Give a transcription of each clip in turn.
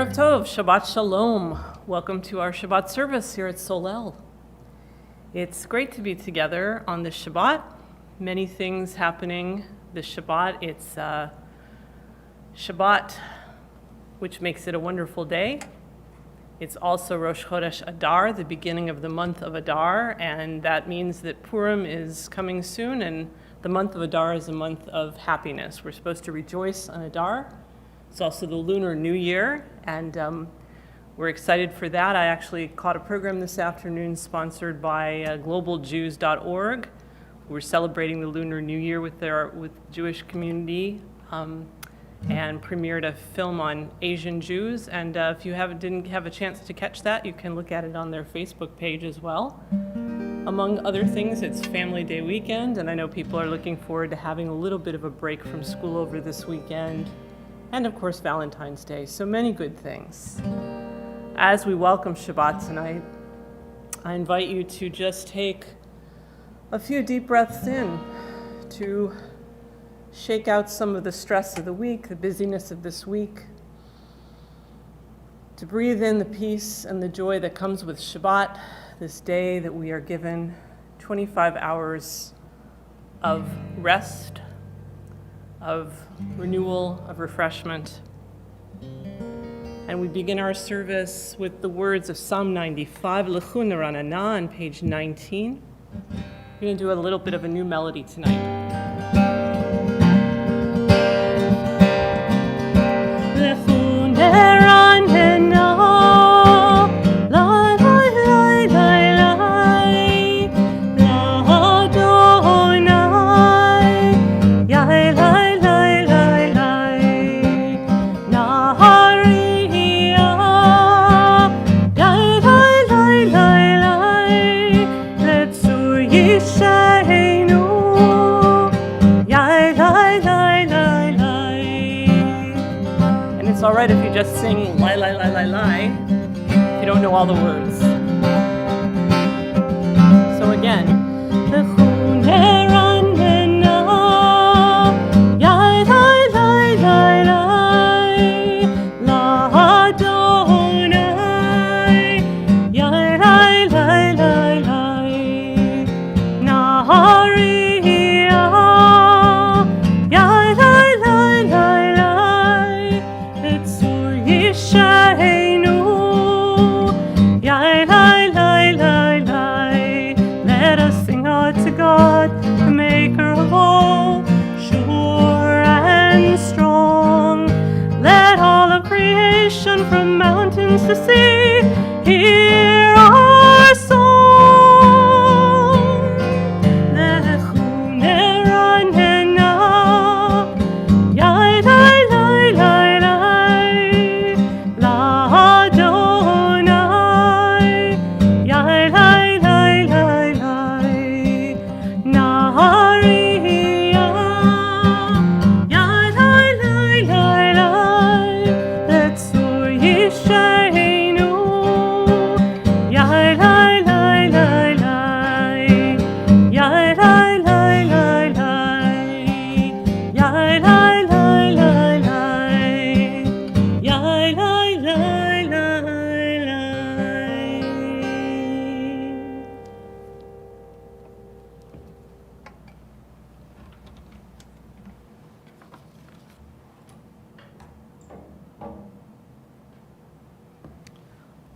Erev Tov, Shabbat Shalom. Welcome to our Shabbat service here at Solel. It's great to be together on this Shabbat. Many things happening this Shabbat. It's Shabbat, which makes it a wonderful day. It's also Rosh Chodesh Adar, the beginning of the month of Adar, and that means that Purim is coming soon, and the month of Adar is a month of happiness. We're supposed to rejoice on Adar. It's also the Lunar New Year, and we're excited for that. I actually caught a program this afternoon sponsored by globaljews.org. We're celebrating the Lunar New Year with Jewish community, and premiered a film on Asian Jews. And if you didn't have a chance to catch that, you can look at it on their Facebook page as well. Among other things, it's Family Day weekend, and I know people are looking forward to having a little bit of a break from school over this weekend. And of course, Valentine's Day. So many good things. As we welcome Shabbat tonight, I invite you to just take a few deep breaths in to shake out some of the stress of the week, the busyness of this week, to breathe in the peace and the joy that comes with Shabbat, this day that we are given 25 hours of rest, of renewal, of refreshment. And we begin our service with the words of Psalm 95, L'chu Naranana, on page 19. We're going to do a little bit of a new melody tonight. It's all right if you just sing lie, lie, lie, lie, lie, if you don't know all the words. So again. From mountains to sea, hear our song. Lechu neranena, yai lai lai lai lai, la Adonai, yai lai lai lai lai, Nahariya, yai lai lai lai lai. Let's Yishaynu, yai lai lai lai lai, yai lai lai lai lai, yai lai lai lai lai, yai lai lai lai lai.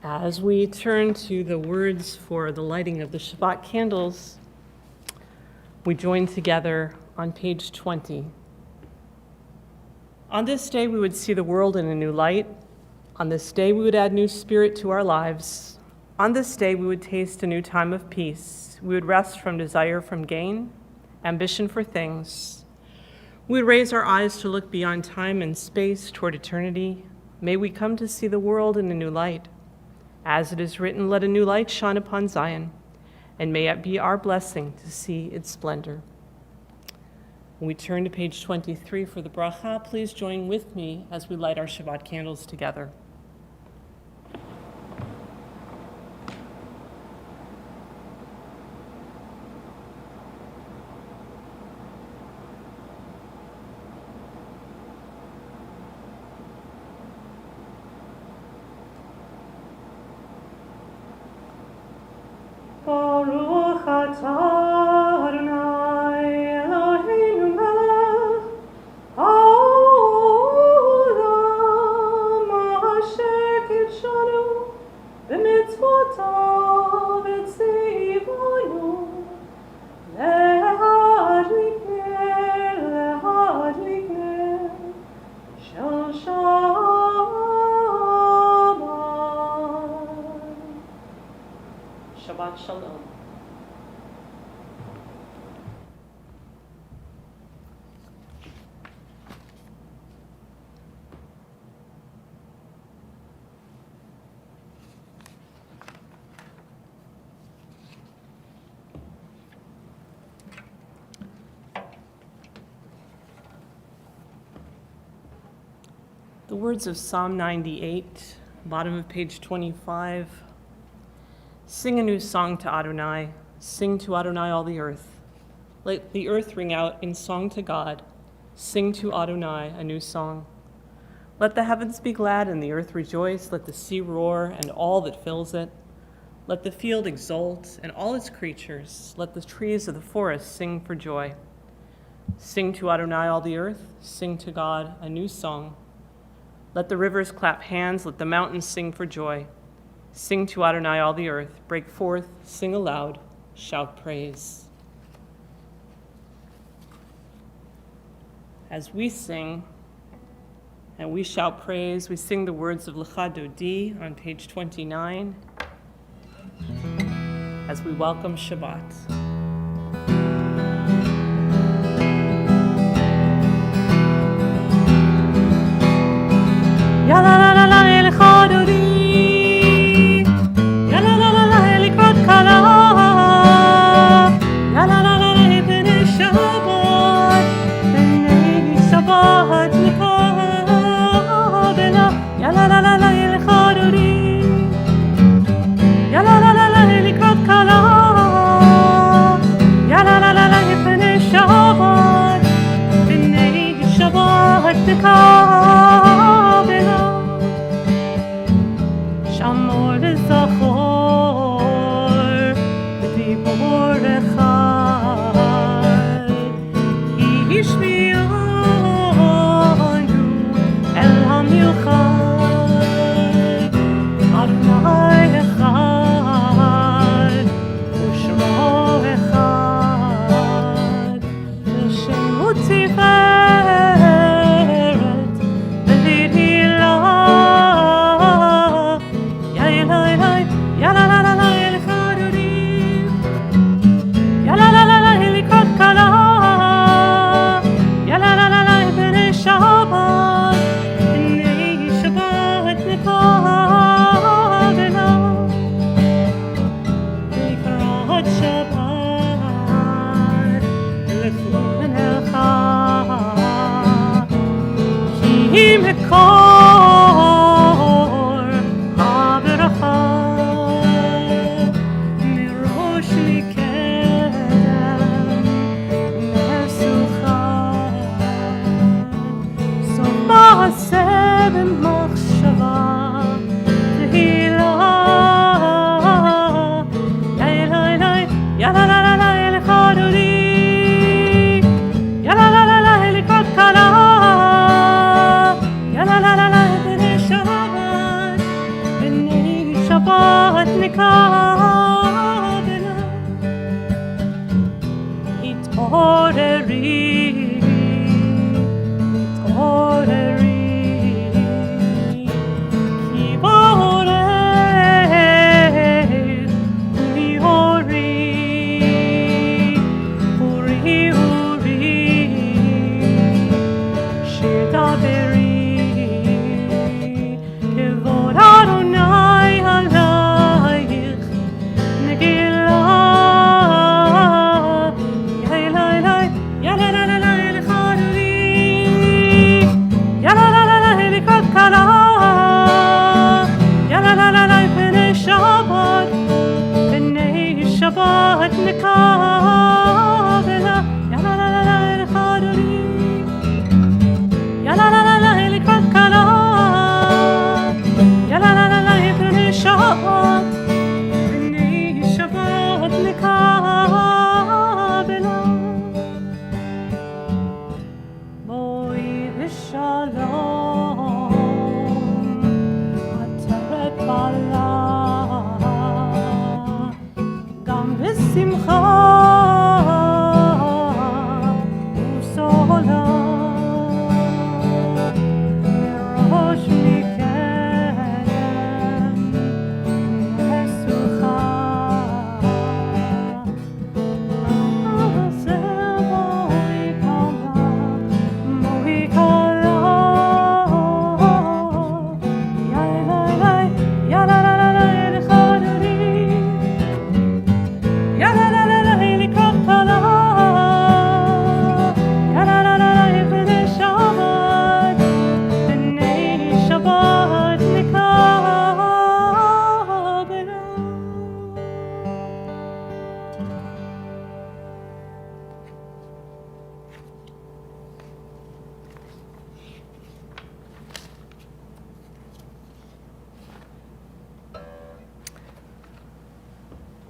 As we turn to the words for the lighting of the Shabbat candles, we join together on page 20. On this day, we would see the world in a new light. On this day, we would add new spirit to our lives. On this day, we would taste a new time of peace. We would rest from desire from gain, ambition for things. We would raise our eyes to look beyond time and space toward eternity. May we come to see the world in a new light. As it is written, let a new light shine upon Zion, and may it be our blessing to see its splendor. When we turn to page 23 for the bracha, please join with me as we light our Shabbat candles together. Shabbat Shalom. The words of Psalm 98, bottom of page 25. Sing a new song to Adonai. Sing to Adonai all the earth. Let the earth ring out in song to God. Sing to Adonai a new song. Let the heavens be glad and the earth rejoice. Let the sea roar and all that fills it. Let the field exult and all its creatures. Let the trees of the forest sing for joy. Sing to Adonai all the earth. Sing to God a new song. Let the rivers clap hands. Let the mountains sing for joy. Sing to Adonai all the earth. Break forth, sing aloud, shout praise. As we sing and we shout praise, we sing the words of Lecha Dodi on page 29 as we welcome Shabbat. Ya la la la la Lecha Dodi, ya la la la la Likrat Kala, ya la la la la Bnei Shabbat, Bnei Shabbat Nikabela, ya la la la la Lecha Dodi, ya la la la la Likrat Kala, ya la la la la Bnei Shabbat, Bnei Shabbat Nikabela. Shamor Zachor V'Dibor Echad Yishmianu El HaMilchad Adonai Echad Ushmo Echad L'Shemu Tiferet V'Lidhilah. Ya la la la la Lecha Dodi, ya la la la la Likrat Kala, ya la la la la Bnei Shabbat, Bnei Shabbat Nikabela, Likrat Shabbat Lefunelcha, Ki Mekor HaBeracha. מעשה במחשבה תהילה יא לה לה לה לה Lecha Dodi, יא לה לה לה לה Likrat Kala, יא לה לה לה לה Bnei Shabbat, Bnei Shabbat Nikabela. התעוררי Shabbat Nikabela, ya la la la la Lecha Dodi, ya la la la la Likrat Kala, ya la la la la Bnei Shabbat, Bnei Shabbat Nikabela. Boi v'shalom.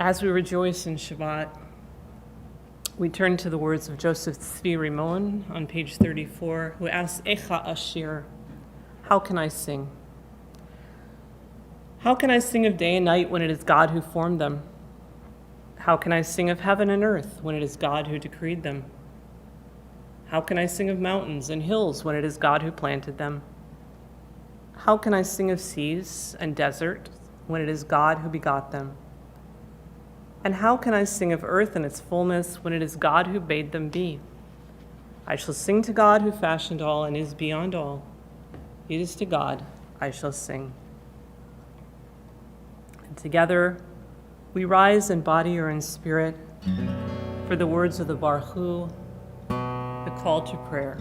As we rejoice in Shabbat, we turn to the words of Joseph Tzvi Rimon on page 34, who asks, Echa Ashir, how can I sing? How can I sing of day and night when it is God who formed them? How can I sing of heaven and earth when it is God who decreed them? How can I sing of mountains and hills when it is God who planted them? How can I sing of seas and desert when it is God who begot them? And how can I sing of earth and its fullness when it is God who bade them be? I shall sing to God who fashioned all and is beyond all. It is to God I shall sing. And together we rise in body or in spirit for the words of the Baruch Hu, the call to prayer.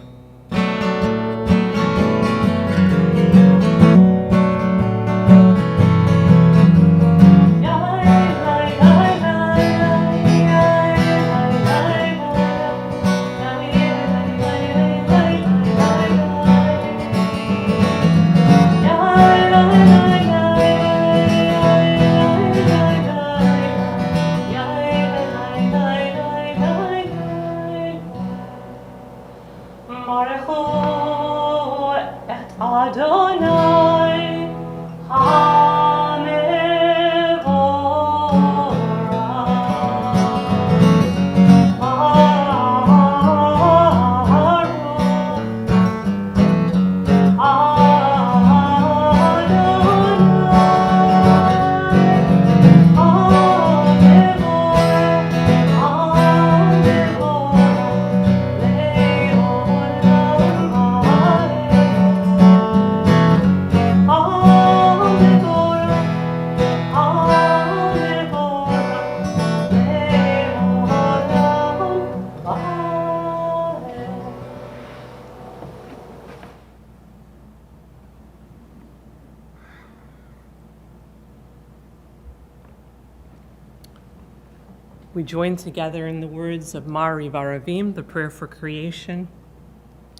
We join together in the words of Mari Varavim, the prayer for creation,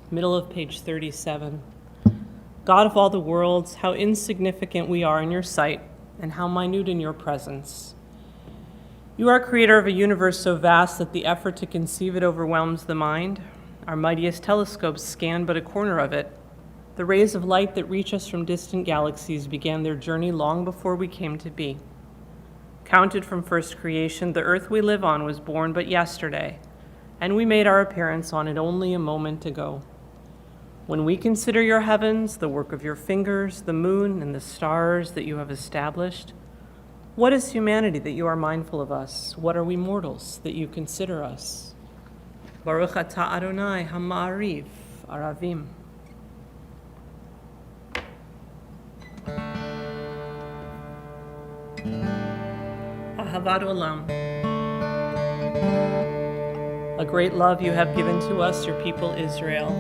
middle of page 37. God of all the worlds, how insignificant we are in your sight, and how minute in your presence. You are creator of a universe so vast that the effort to conceive it overwhelms the mind. Our mightiest telescopes scan but a corner of it. The rays of light that reach us from distant galaxies began their journey long before we came to be. Counted from first creation, the earth we live on was born but yesterday, and we made our appearance on it only a moment ago. When we consider your heavens, the work of your fingers, the moon and the stars that you have established, what is humanity that you are mindful of us? What are we mortals that you consider us? Baruch atah Adonai ha'ma'ariv aravim. Ahavat Olam. A great love you have given to us, your people Israel,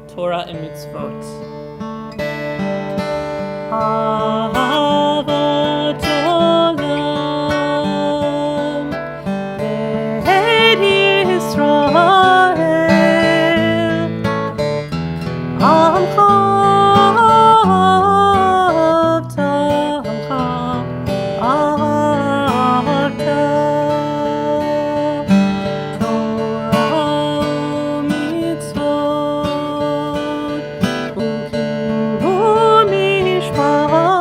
Torah and mitzvot. Ahavat Olam, Beit Yisrael, Amcha Mishpat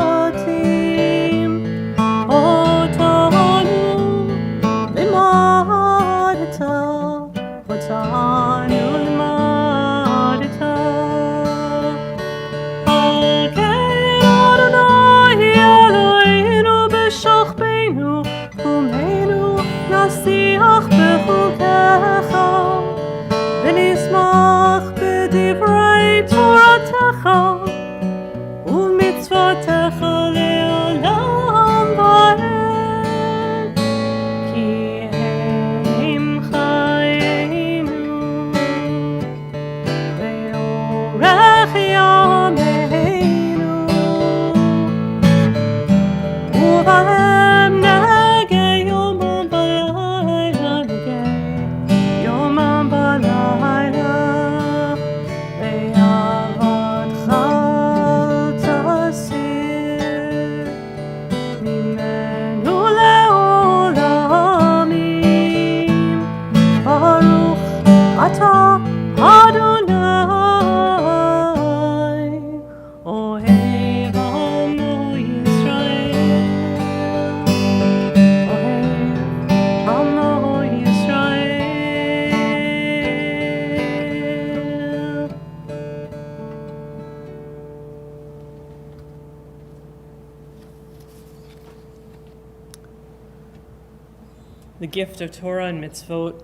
the gift of Torah and mitzvot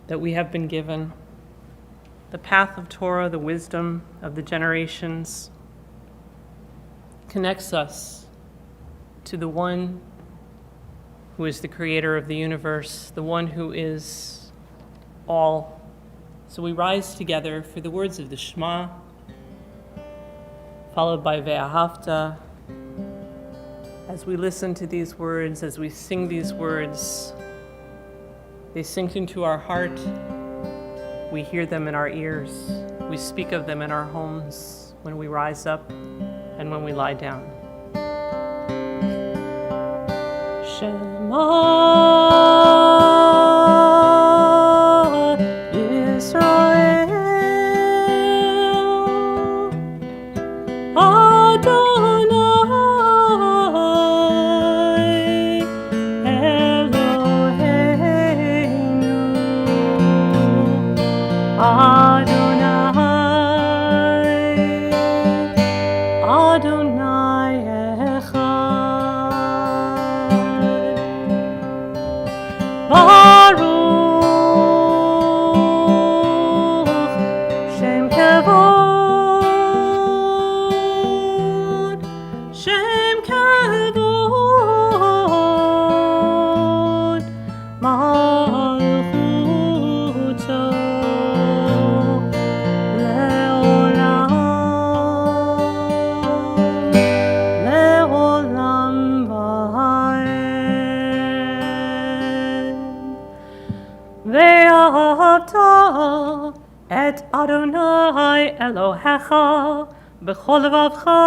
that we have been given, the path of Torah, the wisdom of the generations, connects us to the one who is the creator of the universe, the one who is all. So we rise together for the words of the Shema, followed by Ve'ahavta. As we listen to these words, as we sing these words, they sink into our heart. We hear them in our ears. We speak of them in our homes when we rise up and when we lie down. Shema Yisrael Adonai Eloheinu Adonai Echad Baruch Shem Kavod Malchuto Le'olam va'ed Ve'ahavta et Adonai Elohecha b'chol levavcha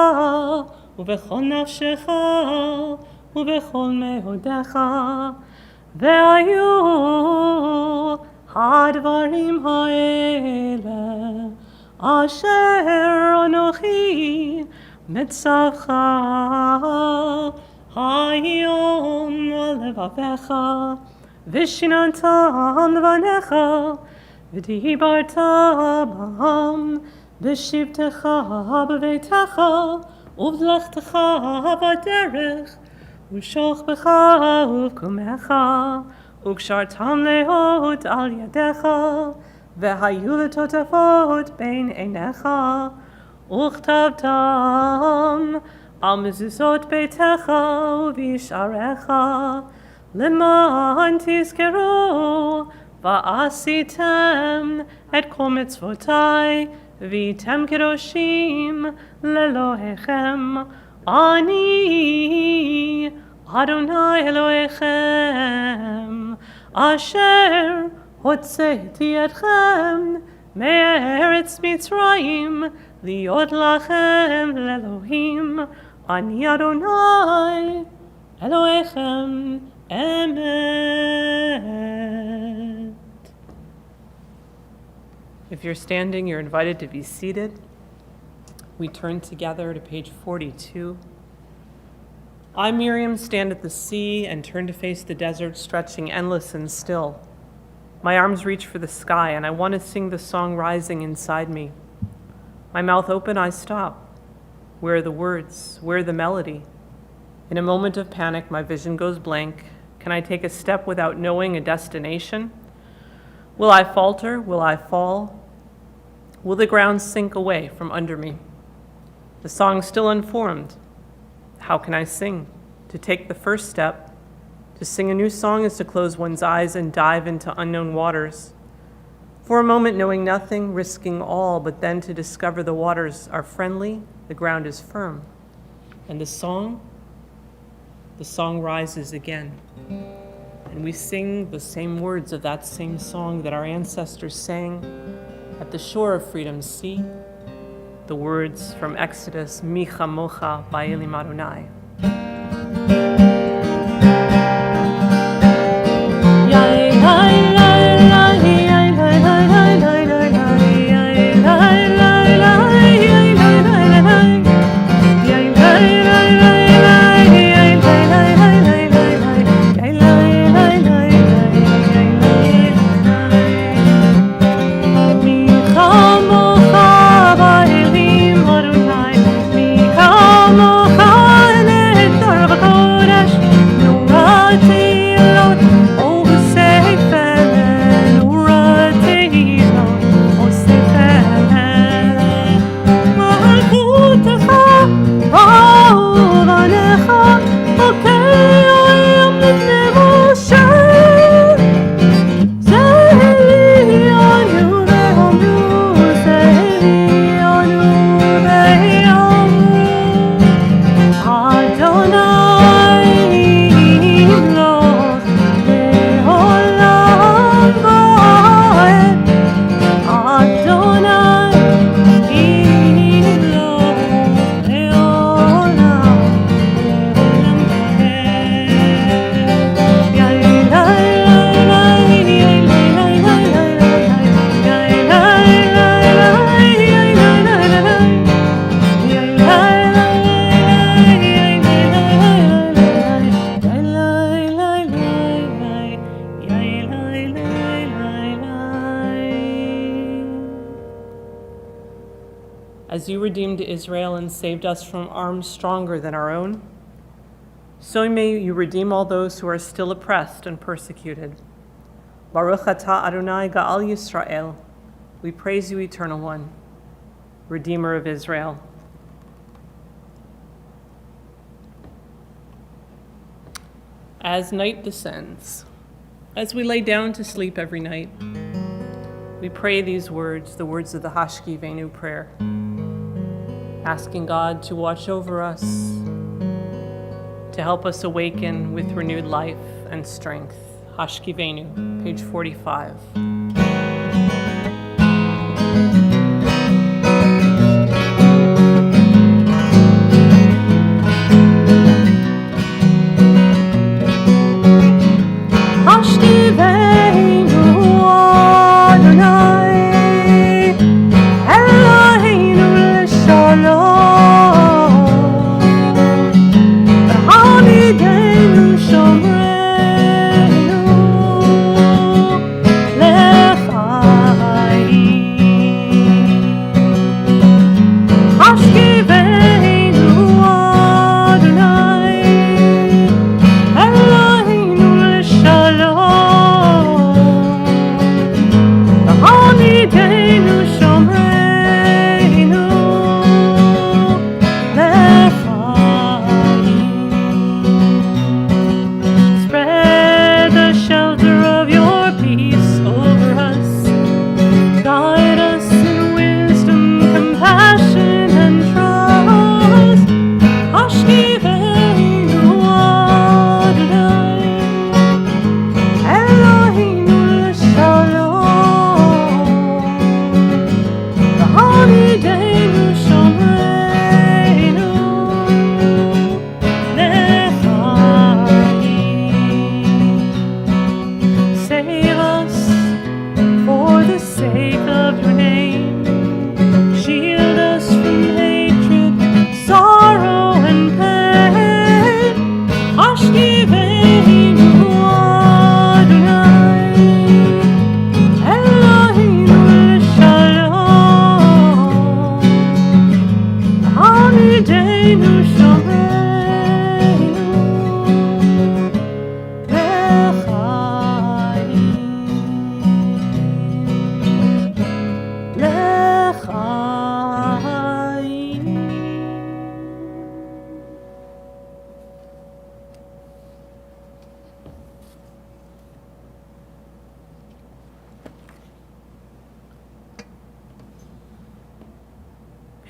u'b'chol nafshecha u'b'chol me'odecha ve'ayu hadvarim ha'ele asher anochi mitzavcha hayom levavecha v'shinantam levanecha v'dibarta b'am v'shivtecha b'veitecha uv'lechtecha b'derech ושוכבך ובקומך, וקשרתם להות על ידיך, והיו לטוטפות בין עיניך, וכתבתם על מזוזות ביתך ובשעריך, למען תזכרו, ועשיתם את כל מצוותי, והייתם קדושים לאלוהיכם. אני אדוני אלוהיכם, אשר הוצאתי אתכם מארץ מצרים, להיות לכם לאלוהים. אני אדוני אלוהיכם אמת. If you're standing, you're invited to be seated. We turn together to page 42. I, Miriam, stand at the sea and turn to face the desert, stretching endless and still. My arms reach for the sky, and I want to sing the song rising inside me. My mouth open, I stop. Where are the words? Where are the melody? In a moment of panic, my vision goes blank. Can I take a step without knowing a destination? Will I falter? Will I fall? Will the ground sink away from under me? The song's still unformed. How can I sing? To take the first step, to sing a new song is to close one's eyes and dive into unknown waters. For a moment, knowing nothing, risking all, but then to discover the waters are friendly, the ground is firm. And the song rises again. And we sing the same words of that same song that our ancestors sang at the shore of Freedom's Sea. The words from Exodus, Mi chamocha ba'elim Adonai. Adonai, mi kamocha you redeemed Israel and saved us from arms stronger than our own, so may you redeem all those who are still oppressed and persecuted. Baruch atah Adonai Ga'al Yisrael. We praise you, Eternal One, Redeemer of Israel. As night descends, as we lay down to sleep every night, we pray these words, the words of the Hashkivenu prayer, asking God to watch over us, to help us awaken with renewed life and strength. Hashkivenu, page 45.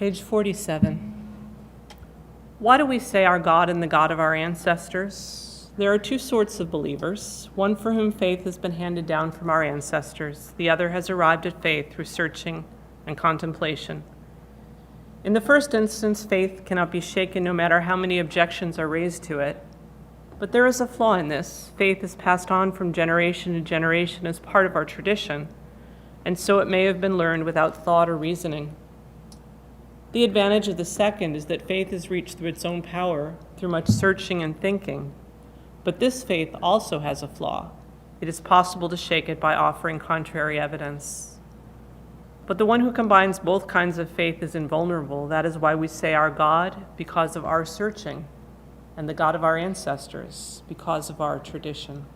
Page 47. Why do we say our God and the God of our ancestors? There are two sorts of believers, one for whom faith has been handed down from our ancestors. The other has arrived at faith through searching and contemplation. In the first instance, faith cannot be shaken no matter how many objections are raised to it. But there is a flaw in this. Faith is passed on from generation to generation as part of our tradition, and so it may have been learned without thought or reasoning. The advantage of the second is that faith is reached through its own power, through much searching and thinking. But this faith also has a flaw. It is possible to shake it by offering contrary evidence. But the one who combines both kinds of faith is invulnerable. That is why we say our God because of our searching, and the God of our ancestors because of our tradition.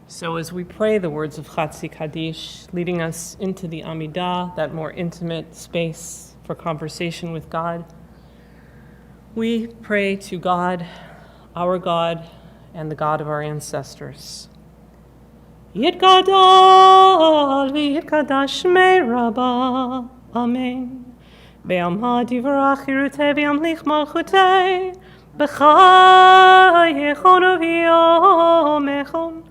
So as we pray the words of Chatzi Kaddish, leading us into the Amidah, that more intimate space for conversation with God, we pray to God, our God, and the God of our ancestors. Yitgadol v'yitgadash shmei Rabbah, Amen. Be'amha divrach yiruteh v'yamlich malchuteh, b'chayechon u'v'yomechon,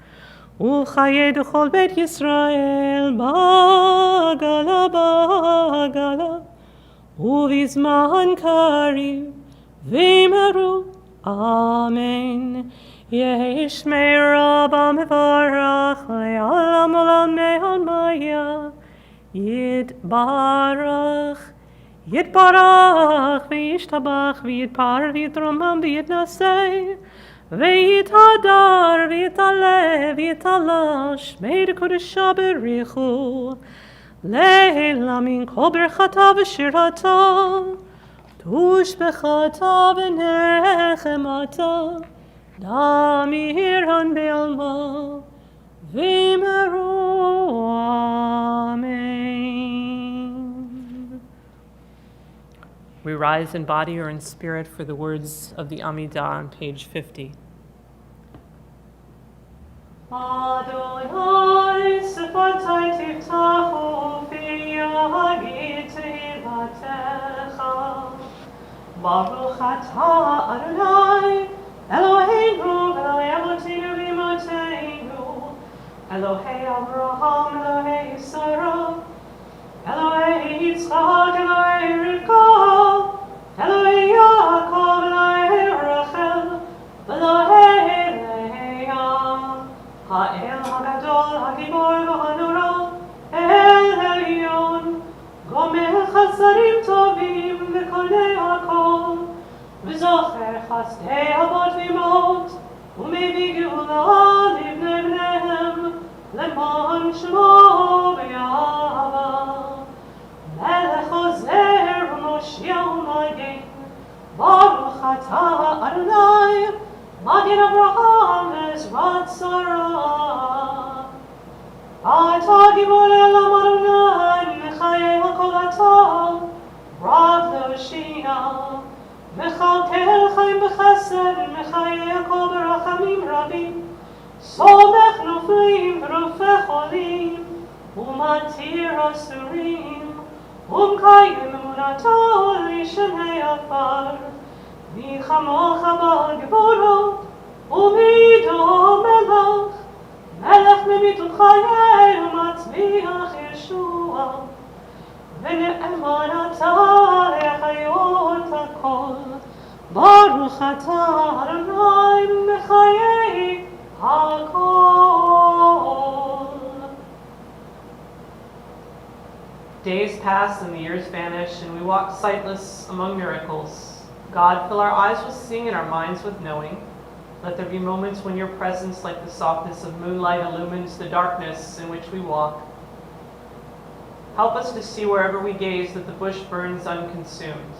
u'chaye d'chol bet Yisrael, ba'gala ba'gala, u'vizman kariv, v'yimeru, Amen. Yehi shmei Rabbah mevarach le'olam olam me'on maya, yitbarach יתברך וישתבח ויתפאר ויתרומם ויתנשא ויתהדר ויתעלה ויתעלש שמי קודשא בריחו לעילא מן כל ברכתה ושירתה תושבחתה ונחמתה דמירן בעלמא v'meru amen. We rise in body or in spirit for the words of the Amidah on page 50. Adonai sefatai tiftachu v'yagid tehilatecha Baruch atah Adonai Eloheinu Eloi Avotinu v'Imateinu Elohei Avraham, Elohei Sarah, Elohei Yitzchak, Elohei Rivka, Elohei Yaakov, Elohei Rachel, Elohei Leah, Ha'el HaGadol, HaGibor v'Hanura, El Elyon, Gomel Chasarim Tovim v'Kolei HaKol, V'Zocher Chasdei Avot v'Imot, U'Mevi Geula Livnei Bneihem, למען שמו ויאהבה מלך עוזר ומושיע ומגן ברוך אתה אדוני מגן אברהם ועזרת שרה אתה גיבור לעולם אדוני מחיי הכל אתה רב להושיע מכלכל חיים בחסד מחיי הכל ברחמים רבים סומך נופלים ורופא חולים ומתיר אסורים ומקיים אמונתו לשני עפר מי כמוך בגבורות ומידו מלך מלך ממיתות חיי ומצמיח ישוע ונאמן אתה להחיות הכל ברוך אתה אדוני מחיי Days pass and the years vanish, and we walk sightless among miracles. God, fill our eyes with seeing and our minds with knowing. Let there be moments when your presence, like the softness of moonlight, illumines the darkness in which we walk. Help us to see wherever we gaze that the bush burns unconsumed.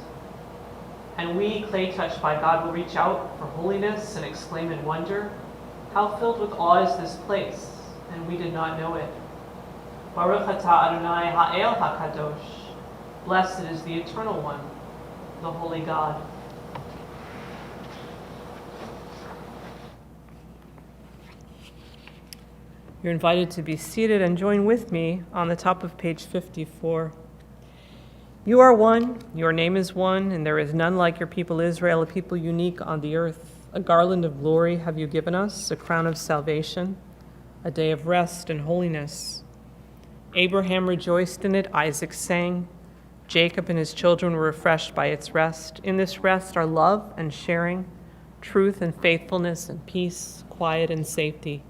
And we, clay touched by God, will reach out for holiness and exclaim in wonder, how filled with awe is this place, and we did not know it. Baruch atah Adonai ha'el ha'kadosh. Blessed is the Eternal One, the Holy God. You're invited to be seated and join with me on the top of page 54. You are one, your name is one, and there is none like your people Israel, a people unique on the earth. A garland of glory have you given us, a crown of salvation, a day of rest and holiness. Abraham rejoiced in it, Isaac sang. Jacob and his children were refreshed by its rest. In this rest are love and sharing, truth and faithfulness and peace, quiet and safety.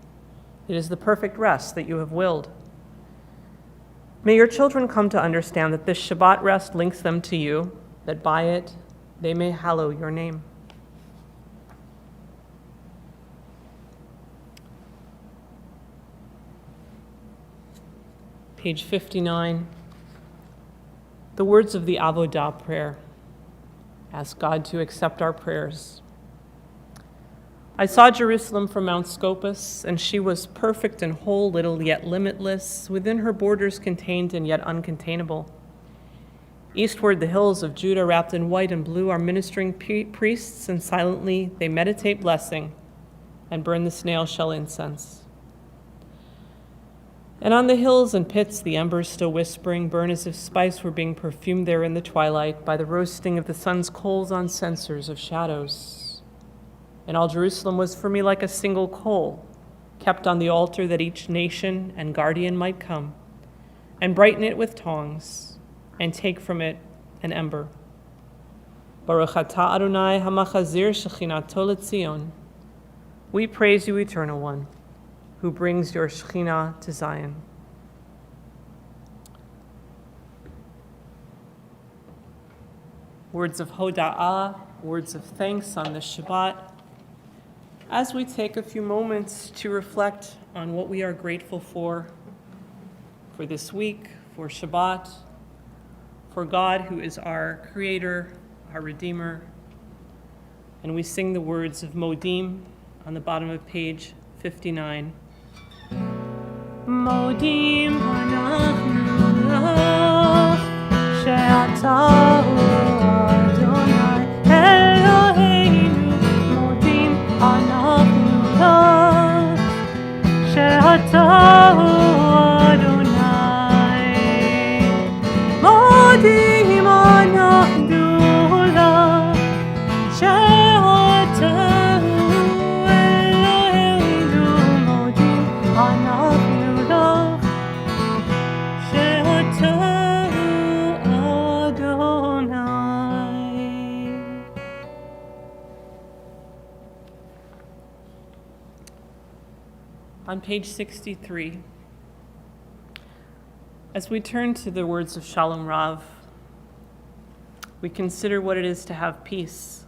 It is the perfect rest that you have willed. May your children come to understand that this Shabbat rest links them to you, that by it they may hallow your name. Page 59, the words of the Avodah prayer. Ask God to accept our prayers. I saw Jerusalem from Mount Scopus, and she was perfect and whole, little yet limitless, within her borders contained and yet uncontainable. Eastward, the hills of Judah, wrapped in white and blue, are ministering priests, and silently they meditate blessing and burn the snail shell incense. And on the hills and pits, the embers still whispering, burn as if spice were being perfumed there in the twilight by the roasting of the sun's coals on censers of shadows. And all Jerusalem was for me like a single coal, kept on the altar that each nation and guardian might come, and brighten it with tongs, and take from it an ember. Baruch atah Adonai hamachazir shechinato leTzion. We praise you, Eternal One, who brings your Shekhinah to Zion. words of hoda'ah, words of thanks on the Shabbat, as we take a few moments to reflect on what we are grateful for this week, for Shabbat, for God who is our Creator, our Redeemer. And we sing the words of Modim on the bottom of page 59. Modim anachnu lach, she'ata hu Adonai Eloheinu. Modim anachnu lach, she'ata hu Adonai. Modim anachnu lach, she'ata hu Eloheinu. Modim anachnu lach, she'ata hu Adonai. On page 63, as we turn to the words of Shalom Rav, we consider what it is to have peace,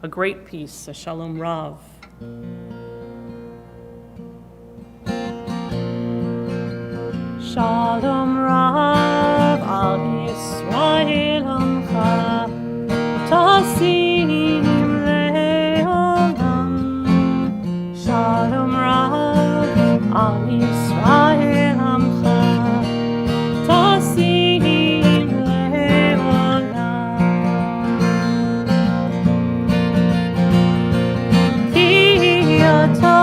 a great peace, a Shalom Rav. Shalom Rav al Yisrael Amcha, Tasim le'olam. Shalom Rav al Yisrael Amcha, Tasim le'olam. Ki ata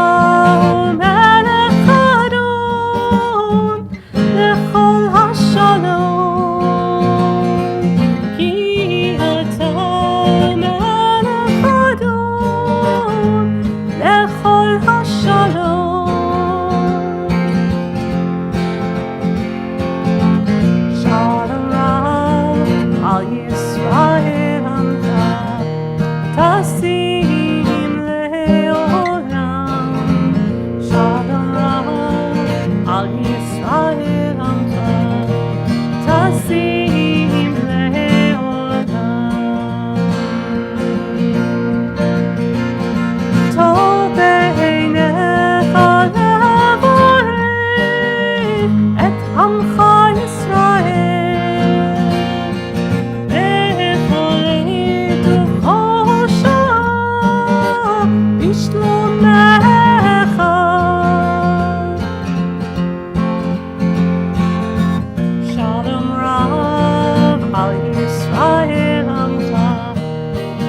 melech Adon lechol hashalom. Ki ata melech Adon lechol hashalom. Shalom Rav al Yisrael Amcha, Tasim le'olam. Shalom Rav al Yisrael Amcha, Tasim le'olam. Tov beinecha levarech et amcha Yisrael, bechol עת ובכל שעה בשלומך. Shalom Rav al Yisrael Amcha,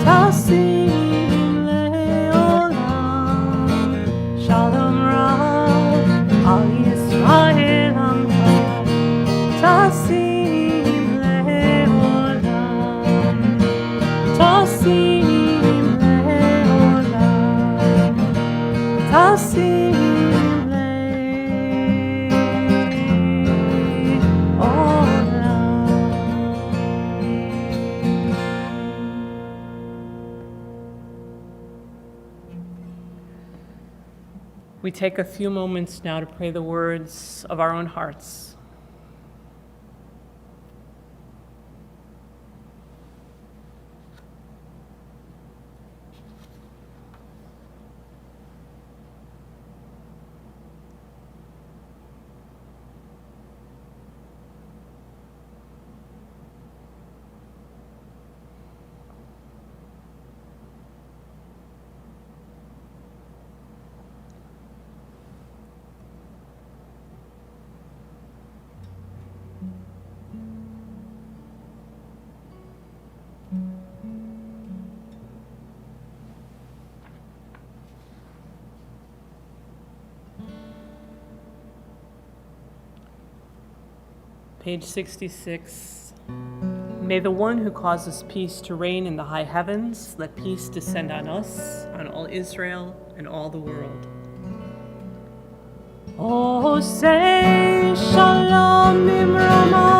Tasim le'olam. Shalom Rav al Yisrael Amcha, Tasim le'olam. Tasim le'olam. Tasim We take a few moments now to pray the words of our own hearts. Page 66. May the one who causes peace to reign in the high heavens, let peace descend on us, on all Israel, and all the world. עושה שלום במרומו,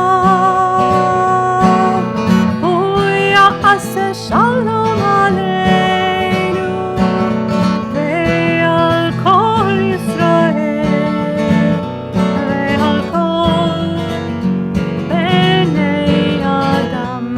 הוא יעשה שלום עלינו ועל כל ישראל ועל כל בני אדם.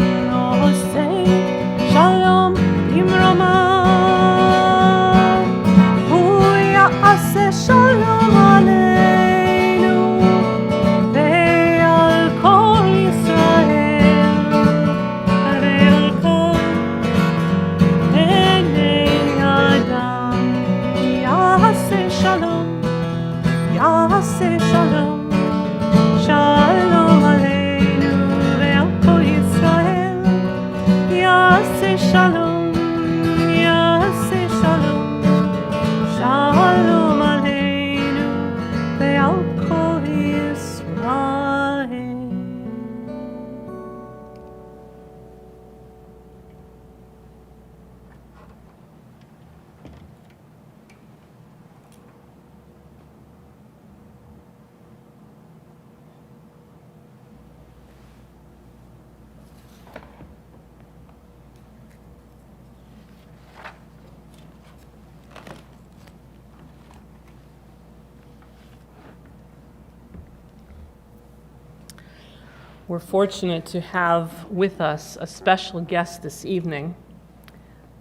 We're fortunate to have with us a special guest this evening.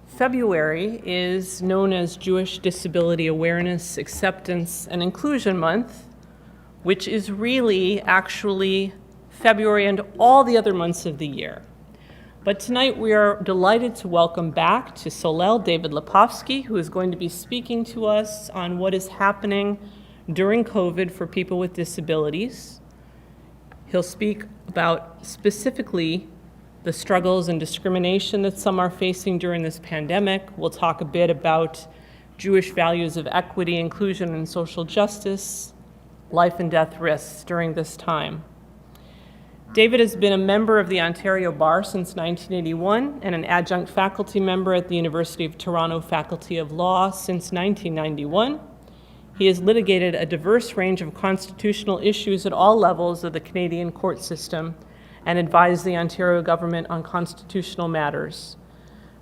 February is known as Jewish Disability Awareness, Acceptance, and Inclusion Month, which is really actually February and all the other months of the year. But tonight we are delighted to welcome back to Solel David Lepofsky, who is going to be speaking to us on what is happening during COVID for people with disabilities. He'll speak about specifically the struggles and discrimination that some are facing during this pandemic. We'll talk a bit about Jewish values of equity, inclusion, and social justice, life and death risks during this time. David has been a member of the Ontario Bar since 1981 and an adjunct faculty member at the University of Toronto Faculty of Law since 1991. He has litigated a diverse range of constitutional issues at all levels of the Canadian court system and advised the Ontario government on constitutional matters.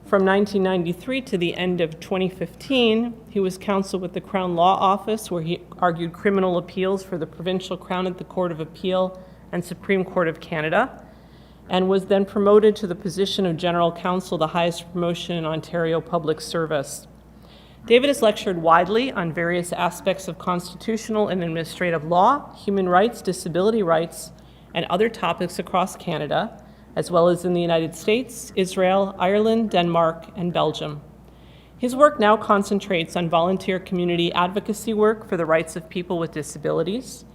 From 1993 to the end of 2015, he was counsel with the Crown Law Office, where he argued criminal appeals for the Provincial Crown at the Court of Appeal and Supreme Court of Canada, and was then promoted to the position of General Counsel, the highest promotion in Ontario public service. David has lectured widely on various aspects of constitutional and administrative law, human rights, disability rights, and other topics across Canada, as well as in the United States, Israel, Ireland, Denmark, and Belgium. His work now concentrates on volunteer community advocacy work for the rights of people with disabilities.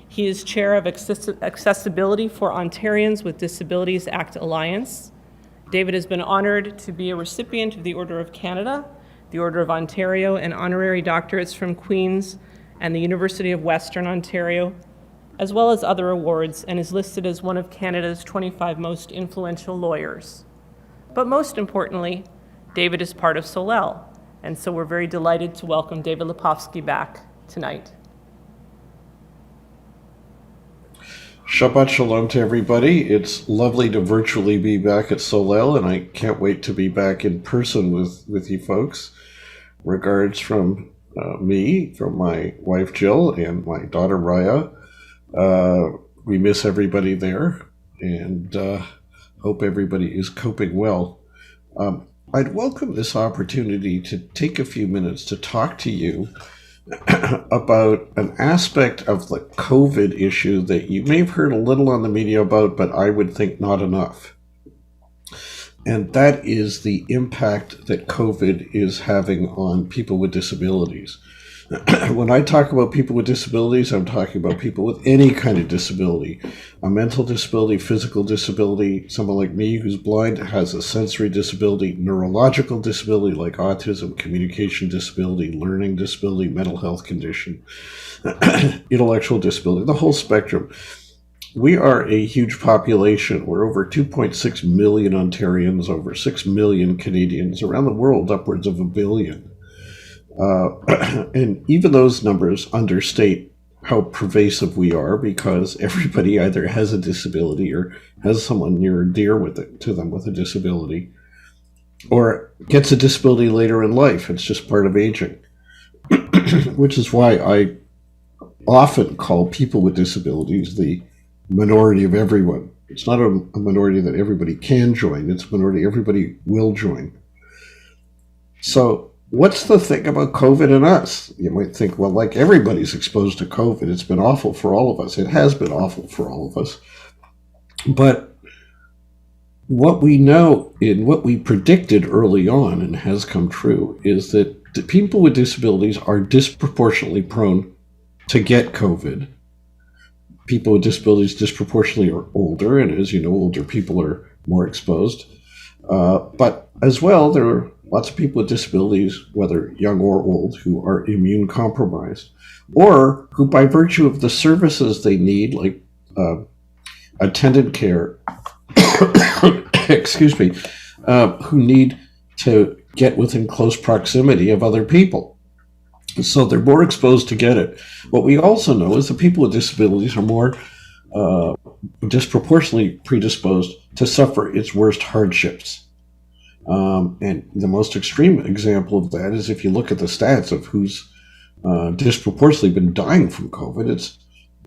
He is chair of Accessibility for Ontarians with Disabilities Act Alliance. David has been honored to be a recipient of the Order of Canada, the Order of Ontario, and honorary doctorates from Queen's and the University of Western Ontario, as well as other awards, and is listed as one of Canada's 25 most influential lawyers. But most importantly, David is part of Solel, and so we're very delighted to welcome David Lepofsky back tonight. Shabbat Shalom to everybody. It's lovely to virtually be back at Solel, and I can't wait to be back in person with you folks. Regards from me, from my wife Jill, and my daughter Raya. We miss everybody there, and hope everybody is coping well. I'd welcome this opportunity to take a few minutes to talk to you about an aspect of the COVID issue that you may have heard a little on the media about, but I would think not enough. And that is the impact that COVID is having on people with disabilities. When I talk about people with disabilities, I'm talking about people with any kind of disability. A mental disability, physical disability, someone like me who's blind has a sensory disability, neurological disability like autism, communication disability, learning disability, mental health condition, intellectual disability, the whole spectrum. We are a huge population. We're over 2.6 million Ontarians, over 6 million Canadians, around the world upwards of 1 billion. And even those numbers understate how pervasive we are, because everybody either has a disability or has someone near or dear to them with a disability, or gets a disability later in life. It's just part of aging, which is why I often call people with disabilities the minority of everyone. It's not a minority that everybody can join. It's a minority everybody will join. So what's the thing about COVID and us? You might think, well, like everybody's exposed to COVID. It's been awful for all of us. It has been awful for all of us. But what we know and what we predicted early on and has come true is that the people with disabilities are disproportionately prone to get COVID. People with disabilities disproportionately are older, and as you know, older people are more exposed. But as well, there are lots of people with disabilities, whether young or old, who are immune compromised, or who by virtue of the services they need, like attendant care, excuse me, who need to get within close proximity of other people. So they're more exposed to get it. What we also know is that people with disabilities are more disproportionately predisposed to suffer its worst hardships. And the most extreme example of that is if you look at the stats of who's disproportionately been dying from COVID, it's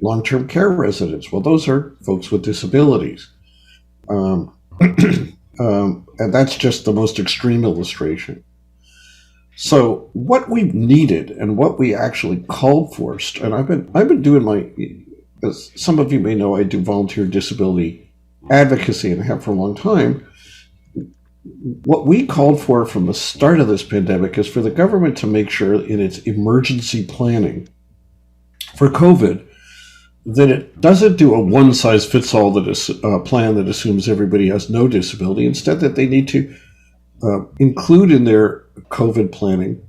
long-term care residents. Well, those are folks with disabilities. And that's just the most extreme illustration. So what we've needed and what we actually called for, and I've been doing as some of you may know, I do volunteer disability advocacy and have for a long time. What we called for from the start of this pandemic is for the government to make sure in its emergency planning for COVID that it doesn't do a one-size-fits-all plan that assumes everybody has no disability. Instead, that they need to include in their COVID planning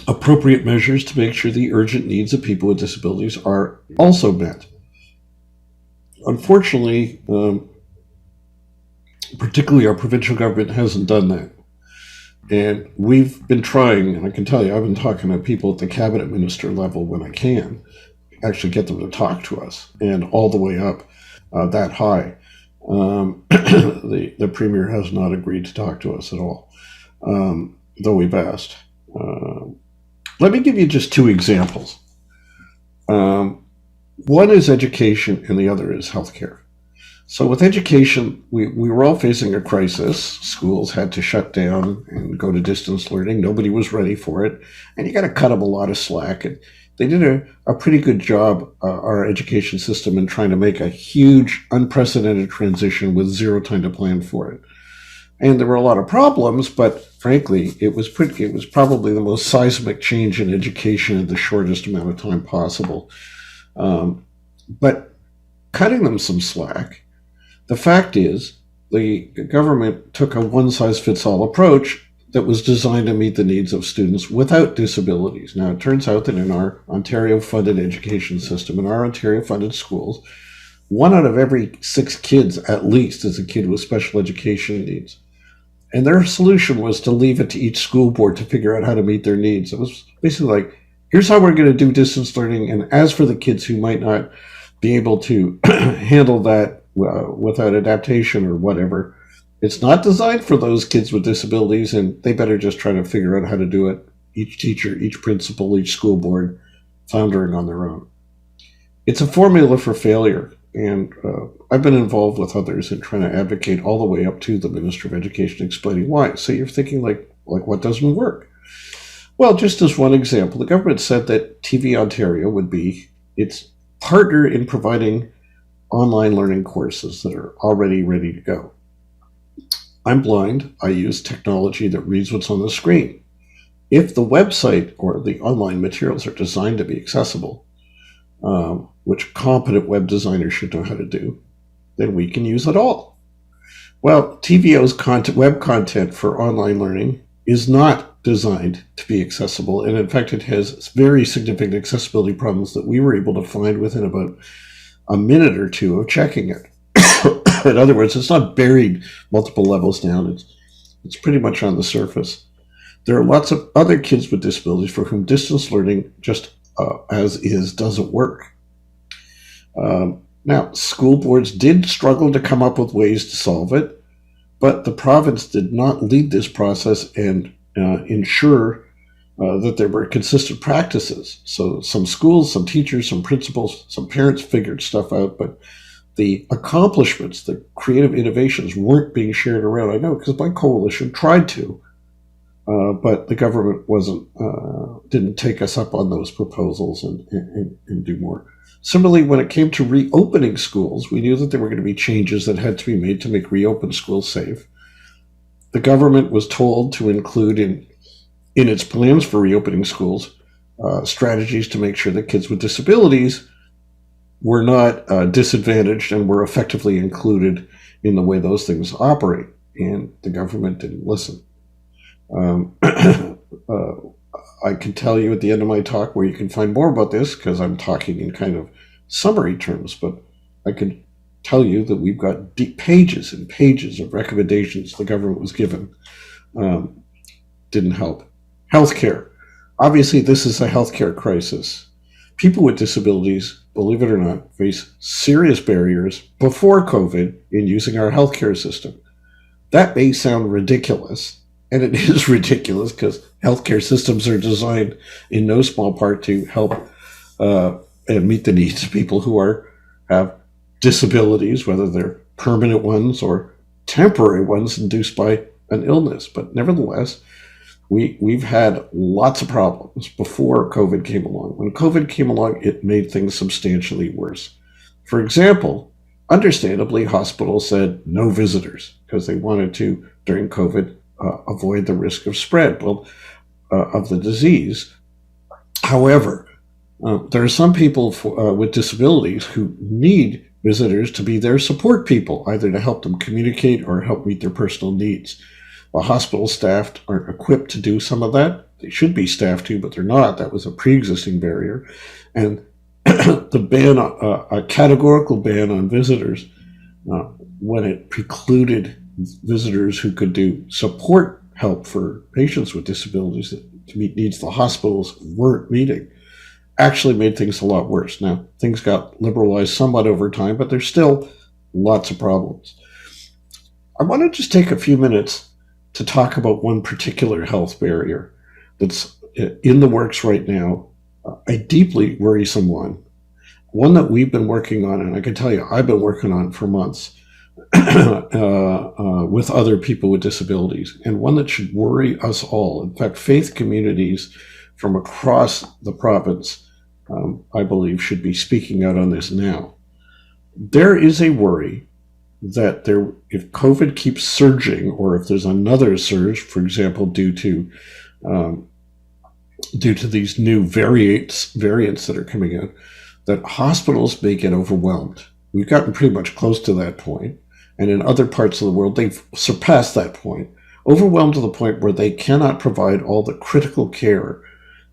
appropriate measures to make sure the urgent needs of people with disabilities are also met. Unfortunately, particularly our provincial government hasn't done that. And we've been trying, and I can tell you, I've been talking to people at the cabinet minister level when I can, actually get them to talk to us, and all the way up that high. The premier has not agreed to talk to us at all, though we've asked. Let me give you just two examples. One is education and the other is healthcare. So with education, we were all facing a crisis. Schools had to shut down and go to distance learning. Nobody was ready for it. And you got to cut them a lot of slack. And they did a pretty good job, our education system, in trying to make a huge, unprecedented transition with zero time to plan for it. And there were a lot of problems, but frankly, it was probably the most seismic change in education in the shortest amount of time possible. But cutting them some slack, the fact is the government took a one-size-fits-all approach that was designed to meet the needs of students without disabilities. Now, it turns out that in our Ontario-funded education system, in our Ontario-funded schools, 1 out of every 6 kids, at least, is a kid with special education needs. And their solution was to leave it to each school board to figure out how to meet their needs. It was basically like, here's how we're going to do distance learning, and as for the kids who might not be able to handle that without adaptation or whatever, it's not designed for those kids with disabilities, and they better just try to figure out how to do it, each teacher, each principal, each school board, floundering on their own. It's a formula for failure, and I've been involved with others in trying to advocate all the way up to the Minister of Education explaining why. So you're thinking, like what doesn't work? Well, just as one example, the government said that TV Ontario would be its partner in providing online learning courses that are already ready to go. I'm blind. I use technology that reads what's on the screen. If the website or the online materials are designed to be accessible, which competent web designers should know how to do, then we can use it all. Well, TVO's web content for online learning is not designed to be accessible, and in fact it has very significant accessibility problems that we were able to find within about a minute or two of checking it. In other words, it's not buried multiple levels down. It's pretty much on the surface. There are lots of other kids with disabilities for whom distance learning just as is doesn't work. Now, school boards did struggle to come up with ways to solve it, but the province did not lead this process and ensure that there were consistent practices. So some schools, some teachers, some principals, some parents figured stuff out, but the accomplishments, the creative innovations weren't being shared around. I know because my coalition tried to, but the government didn't take us up on those proposals and do more. Similarly, when it came to reopening schools, we knew that there were going to be changes that had to be made to make reopened schools safe. The government was told to include in its plans for reopening schools strategies to make sure that kids with disabilities were not disadvantaged and were effectively included in the way those things operate. And the government didn't listen. I can tell you at the end of my talk where you can find more about this, because I'm talking in kind of summary terms, but I can tell you that we've got deep pages and pages of recommendations the government was given. Didn't help. Healthcare. Obviously, this is a healthcare crisis. People with disabilities, believe it or not, face serious barriers before COVID in using our healthcare system. That may sound ridiculous, and it is ridiculous because healthcare systems are designed in no small part to help and meet the needs of people who have disabilities, whether they're permanent ones or temporary ones induced by an illness. But nevertheless, we've had lots of problems before COVID came along. When COVID came along, it made things substantially worse. For example, understandably, hospitals said no visitors because they wanted to, during COVID, avoid the risk of spread of the disease. However, there are some people with disabilities who need visitors to be their support people, either to help them communicate or help meet their personal needs. The hospital staff aren't equipped to do some of that. They should be staffed to, but they're not. That was a pre-existing barrier. And the ban, a categorical ban on visitors, when it precluded visitors who could do support help for patients with disabilities to meet needs the hospitals weren't meeting, actually made things a lot worse. Now, things got liberalized somewhat over time, but there's still lots of problems. I want to just take a few minutes to talk about one particular health barrier that's in the works right now, a deeply worrisome one that we've been working on, and I can tell you I've been working on for months with other people with disabilities, and one that should worry us all. In fact, faith communities from across the province, I believe, should be speaking out on this now. There is a worry that if COVID keeps surging, or if there's another surge, for example, due to these new variants that are coming in, that hospitals may get overwhelmed. We've gotten pretty much close to that point, and in other parts of the world, they've surpassed that point, overwhelmed to the point where they cannot provide all the critical care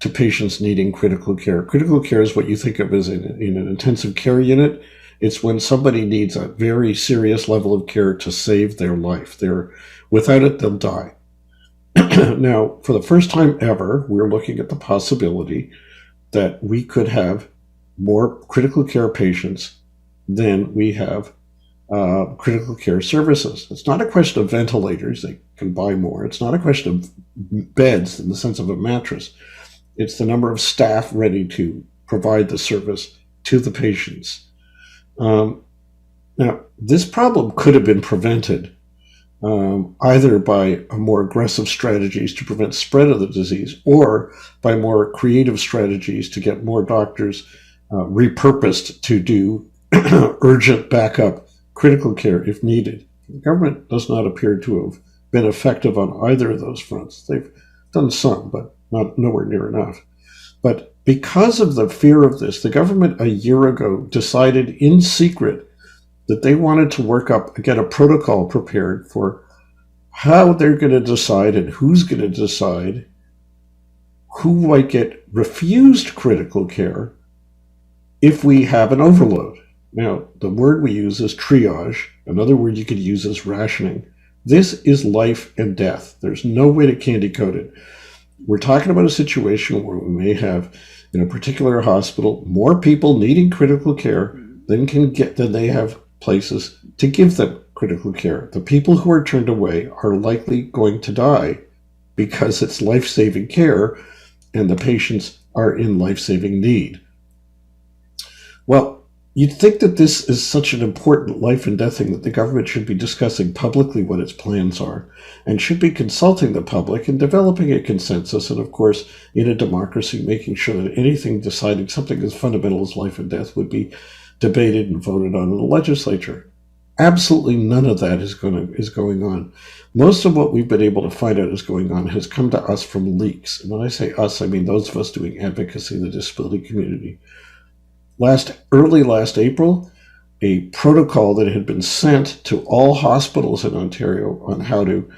to patients needing critical care. Critical care is what you think of as in an intensive care unit. It's when somebody needs a very serious level of care to save their life. Without it, they'll die. Now, for the first time ever, we're looking at the possibility that we could have more critical care patients than we have critical care services. It's not a question of ventilators. They can buy more. It's not a question of beds in the sense of a mattress. It's the number of staff ready to provide the service to the patients. Now, this problem could have been prevented either by more aggressive strategies to prevent spread of the disease, or by more creative strategies to get more doctors repurposed to do urgent backup critical care if needed. The government does not appear to have been effective on either of those fronts. They've done some, but nowhere near enough. But because of the fear of this, the government a year ago decided in secret that they wanted to get a protocol prepared for how they're going to decide and who's going to decide who might get refused critical care if we have an overload. Now, the word we use is triage. Another word you could use is rationing. This is life and death. There's no way to candy coat it. We're talking about a situation where we may have, in a particular hospital, more people needing critical care than they have places to give them critical care. The people who are turned away are likely going to die because it's life-saving care and the patients are in life-saving need. Well, you'd think that this is such an important life and death thing that the government should be discussing publicly what its plans are, and should be consulting the public and developing a consensus, and of course, in a democracy, making sure that anything deciding something as fundamental as life and death would be debated and voted on in the legislature. Absolutely none of that is going on. Most of what we've been able to find out is going on has come to us from leaks. And when I say us, I mean those of us doing advocacy in the disability community. Early last April, a protocol that had been sent to all hospitals in Ontario on how to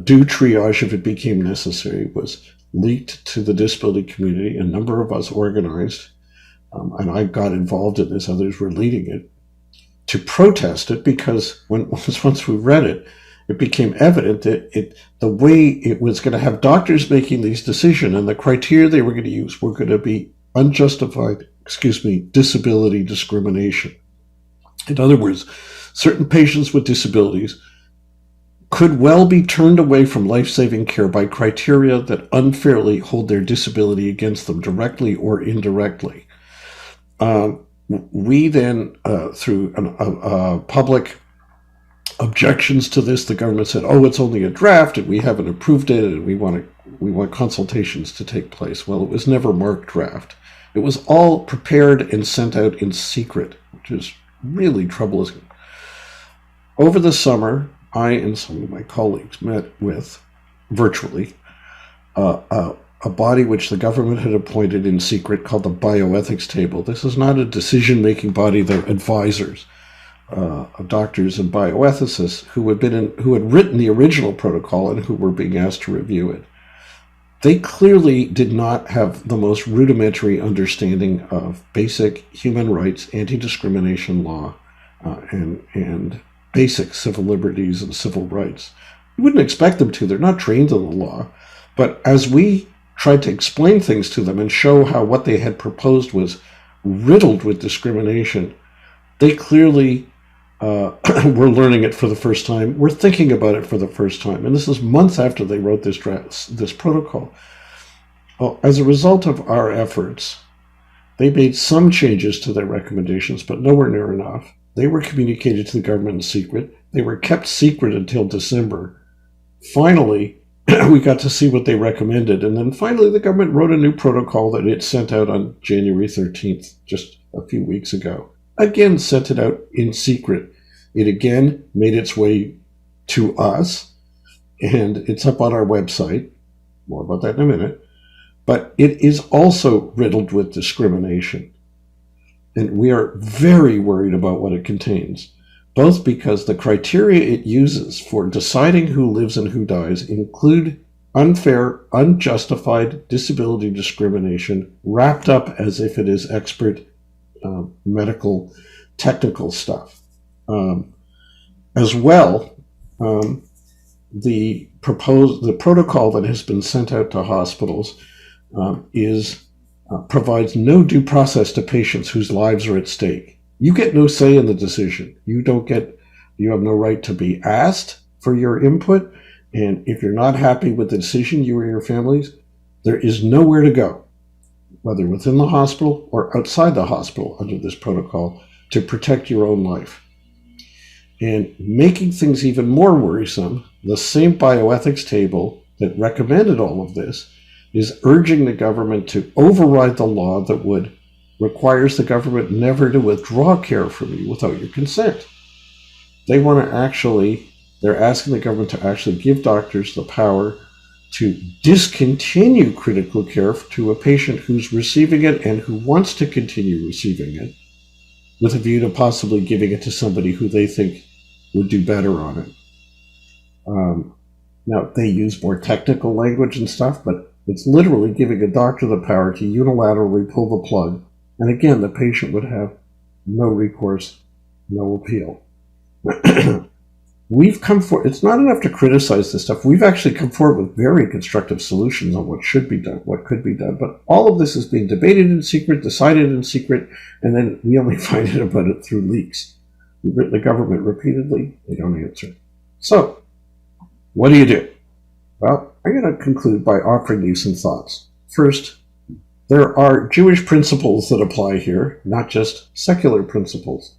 do triage if it became necessary was leaked to the disability community. A number of us organized, and I got involved in this, others were leading it, to protest it, because once we read it, it became evident that the way it was going to have doctors making these decisions and the criteria they were going to use were going to be unjustified, disability discrimination. In other words, certain patients with disabilities could well be turned away from life-saving care by criteria that unfairly hold their disability against them directly or indirectly. We then, through public objections to this, the government said, "Oh, it's only a draft, and we haven't approved it, and we want consultations to take place." Well, it was never marked draft. It was all prepared and sent out in secret, which is really troublesome. Over the summer, I and some of my colleagues met with, virtually, a body which the government had appointed in secret called the Bioethics Table. This is not a decision-making body. They're advisors, doctors and bioethicists who had written the original protocol and who were being asked to review it. They clearly did not have the most rudimentary understanding of basic human rights, anti-discrimination law, and basic civil liberties and civil rights. You wouldn't expect them to. They're not trained in the law. But as we tried to explain things to them and show how what they had proposed was riddled with discrimination, they clearly were learning it for the first time. We're thinking about it for the first time. And this is months after they wrote this protocol. Well, as a result of our efforts, they made some changes to their recommendations, but nowhere near enough. They were communicated to the government in secret. They were kept secret until December. Finally, we got to see what they recommended. And then finally, the government wrote a new protocol that it sent out on January 13th, just a few weeks ago. Again, sent it out in secret. It again made its way to us, and it's up on our website. More about that in a minute. But it is also riddled with discrimination. And we are very worried about what it contains, both because the criteria it uses for deciding who lives and who dies include unfair, unjustified disability discrimination wrapped up as if it is expert medical, technical stuff. As well, the protocol that has been sent out to hospitals provides no due process to patients whose lives are at stake. You get no say in the decision. You have no right to be asked for your input. And if you're not happy with the decision, you or your families, there is nowhere to go, whether within the hospital or outside the hospital under this protocol, to protect your own life. And making things even more worrisome, the same bioethics table that recommended all of this is urging the government to override the law that requires the government never to withdraw care from you without your consent. They're asking the government to actually give doctors the power to discontinue critical care to a patient who's receiving it and who wants to continue receiving it, with a view to possibly giving it to somebody who they think would do better on it. Now, they use more technical language and stuff, but it's literally giving a doctor the power to unilaterally pull the plug. And again, the patient would have no recourse, no appeal. It's not enough to criticize this stuff. We've actually come forward with very constructive solutions on what should be done, what could be done. But all of this is being debated in secret, decided in secret, and then we only find out about it through leaks. We've written the government repeatedly, they don't answer. So, what do you do? Well, I'm going to conclude by offering you some thoughts. First, there are Jewish principles that apply here, not just secular principles.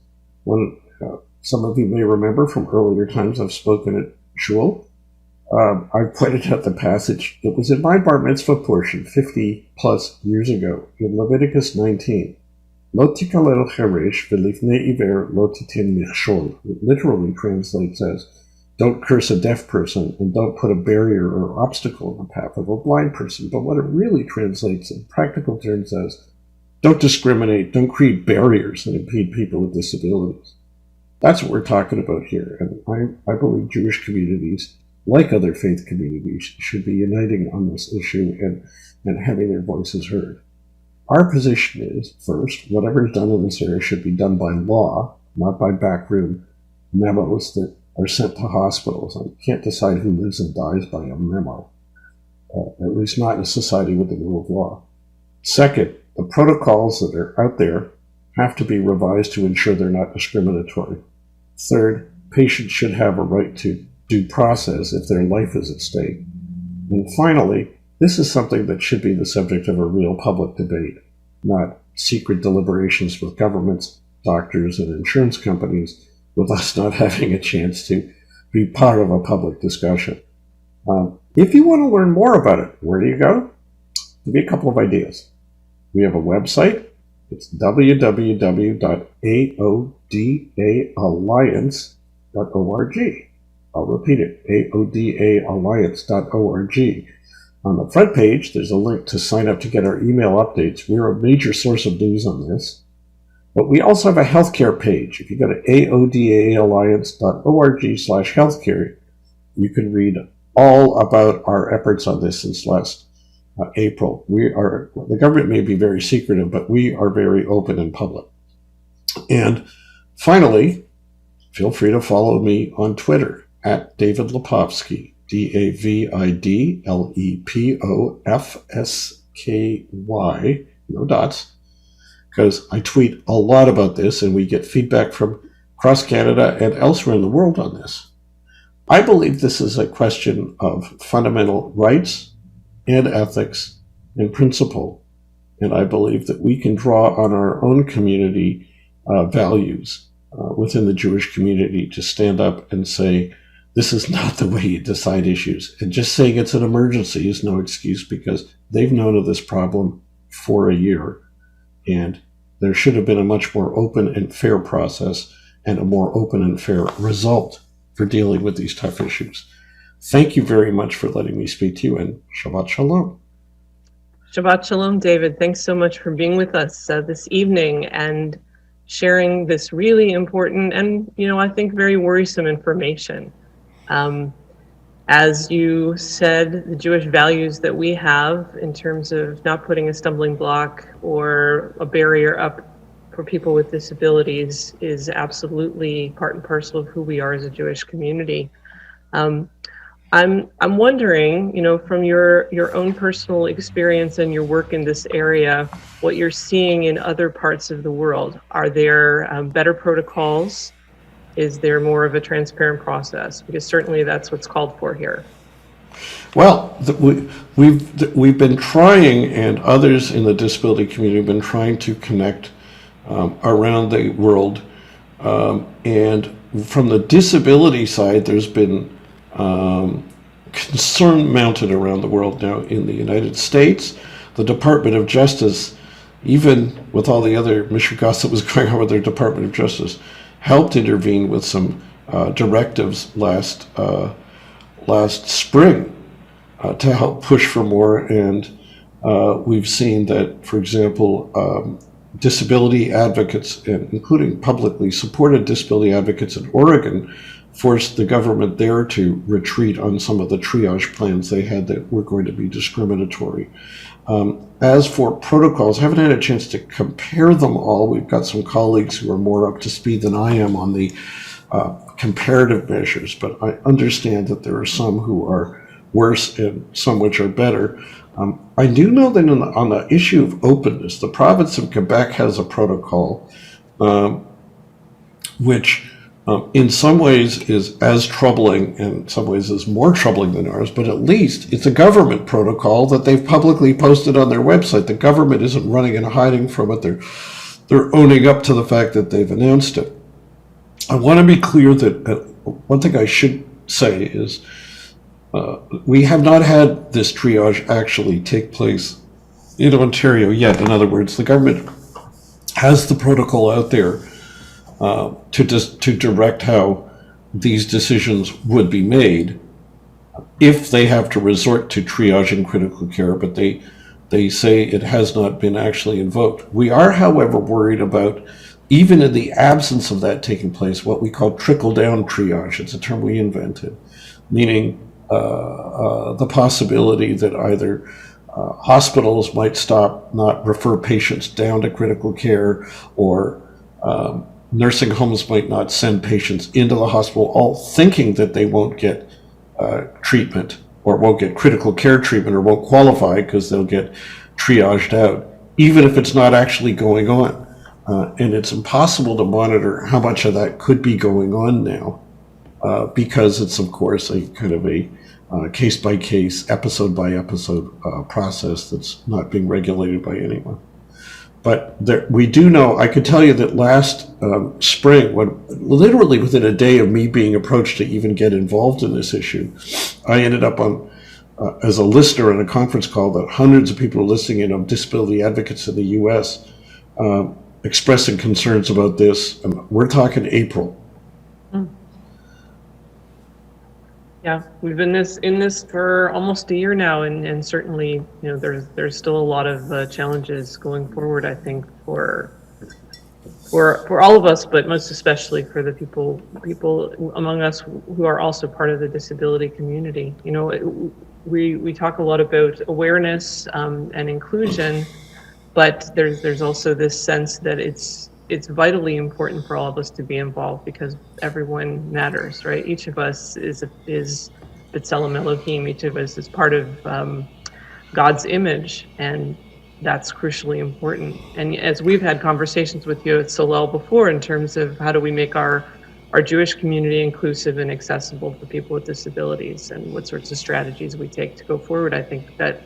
Some of you may remember from earlier times I've spoken at Shul. I pointed out the passage that was in my bar mitzvah portion 50 plus years ago in Leviticus 19. Lo tikalel cheresh v'lifnei iver lo titin michshol. It literally translates as, don't curse a deaf person and don't put a barrier or obstacle in the path of a blind person. But what it really translates in practical terms as, don't discriminate, don't create barriers that impede people with disabilities. That's what we're talking about here. And I believe Jewish communities, like other faith communities, should be uniting on this issue and having their voices heard. Our position is, first, whatever is done in this area should be done by law, not by backroom memos that are sent to hospitals. I can't decide who lives and dies by a memo, at least not in a society with the rule of law. Second, the protocols that are out there have to be revised to ensure they're not discriminatory. Third, patients should have a right to due process if their life is at stake. And finally, this is something that should be the subject of a real public debate, not secret deliberations with governments, doctors, and insurance companies with us not having a chance to be part of a public discussion. If you want to learn more about it, where do you go? Give me a couple of ideas. We have a website. It's www.aodaalliance.org. I'll repeat it, aodaalliance.org. On the front page, there's a link to sign up to get our email updates. We're a major source of news on this. But we also have a healthcare page. If you go to aodaalliance.org/healthcare, you can read all about our efforts on this since last April. The government may be very secretive, but we are very open and public. And finally, feel free to follow me on Twitter at David Lepofsky, DavidLepofsky, no dots, because I tweet a lot about this and we get feedback from across Canada and elsewhere in the world on this. I believe this is a question of fundamental rights and ethics and principle, and I believe that we can draw on our own community values within the Jewish community to stand up and say, this is not the way you decide issues. And just saying it's an emergency is no excuse, because they've known of this problem for a year, and there should have been a much more open and fair process and a more open and fair result for dealing with these tough issues. Thank you very much for letting me speak to you, and Shabbat Shalom. Shabbat Shalom, David. Thanks so much for being with us this evening and sharing this really important and, I think very worrisome information. As you said, the Jewish values that we have in terms of not putting a stumbling block or a barrier up for people with disabilities is absolutely part and parcel of who we are as a Jewish community. I'm wondering, from your own personal experience and your work in this area, what you're seeing in other parts of the world. Are there better protocols? Is there more of a transparent process? Because certainly that's what's called for here. Well, we've been trying, and others in the disability community have been trying to connect around the world. And from the disability side, there's been concern mounted around the world now. In the United States, the Department of Justice, even with all the other mishigas that was going on with their Department of Justice, helped intervene with some directives last spring to help push for more. And we've seen that, for example, disability advocates, including publicly supported disability advocates in Oregon, forced the government there to retreat on some of the triage plans they had that were going to be discriminatory. As for protocols, I haven't had a chance to compare them all. We've got some colleagues who are more up to speed than I am on the comparative measures, but I understand that there are some who are worse and some which are better. I do know that on the issue of openness, the province of Quebec has a protocol which in some ways is as troubling, and in some ways is more troubling than ours, but at least it's a government protocol that they've publicly posted on their website. The government isn't running and hiding from it. They're owning up to the fact that they've announced it. I want to be clear that one thing I should say is we have not had this triage actually take place in Ontario yet. In other words, the government has the protocol out there to direct how these decisions would be made if they have to resort to triage in critical care, but they say it has not been actually invoked. We are, however, worried about, even in the absence of that taking place, what we call trickle-down triage. It's a term we invented, meaning the possibility that either hospitals might not refer patients down to critical care, or nursing homes might not send patients into the hospital, all thinking that they won't get treatment, or won't get critical care treatment, or won't qualify because they'll get triaged out, even if it's not actually going on. And it's impossible to monitor how much of that could be going on now, because it's, of course, a kind of a case-by-case, episode-by-episode process that's not being regulated by anyone. But we do know, I could tell you that last spring, when literally within a day of me being approached to even get involved in this issue, I ended up on as a listener in a conference call that hundreds of people are listening in of disability advocates in the U.S. Expressing concerns about this. And we're talking April. Yeah, we've been in this for almost a year now, and certainly, there's still a lot of challenges going forward, I think, for all of us, but most especially for the people among us who are also part of the disability community. We talk a lot about awareness and inclusion, but there's also this sense that it's vitally important for all of us to be involved because everyone matters, right? Each of us is B'Tselem Elohim. Each of us is part of God's image, and that's crucially important. And as we've had conversations with you at Solel before in terms of how do we make our Jewish community inclusive and accessible for people with disabilities and what sorts of strategies we take to go forward, I think that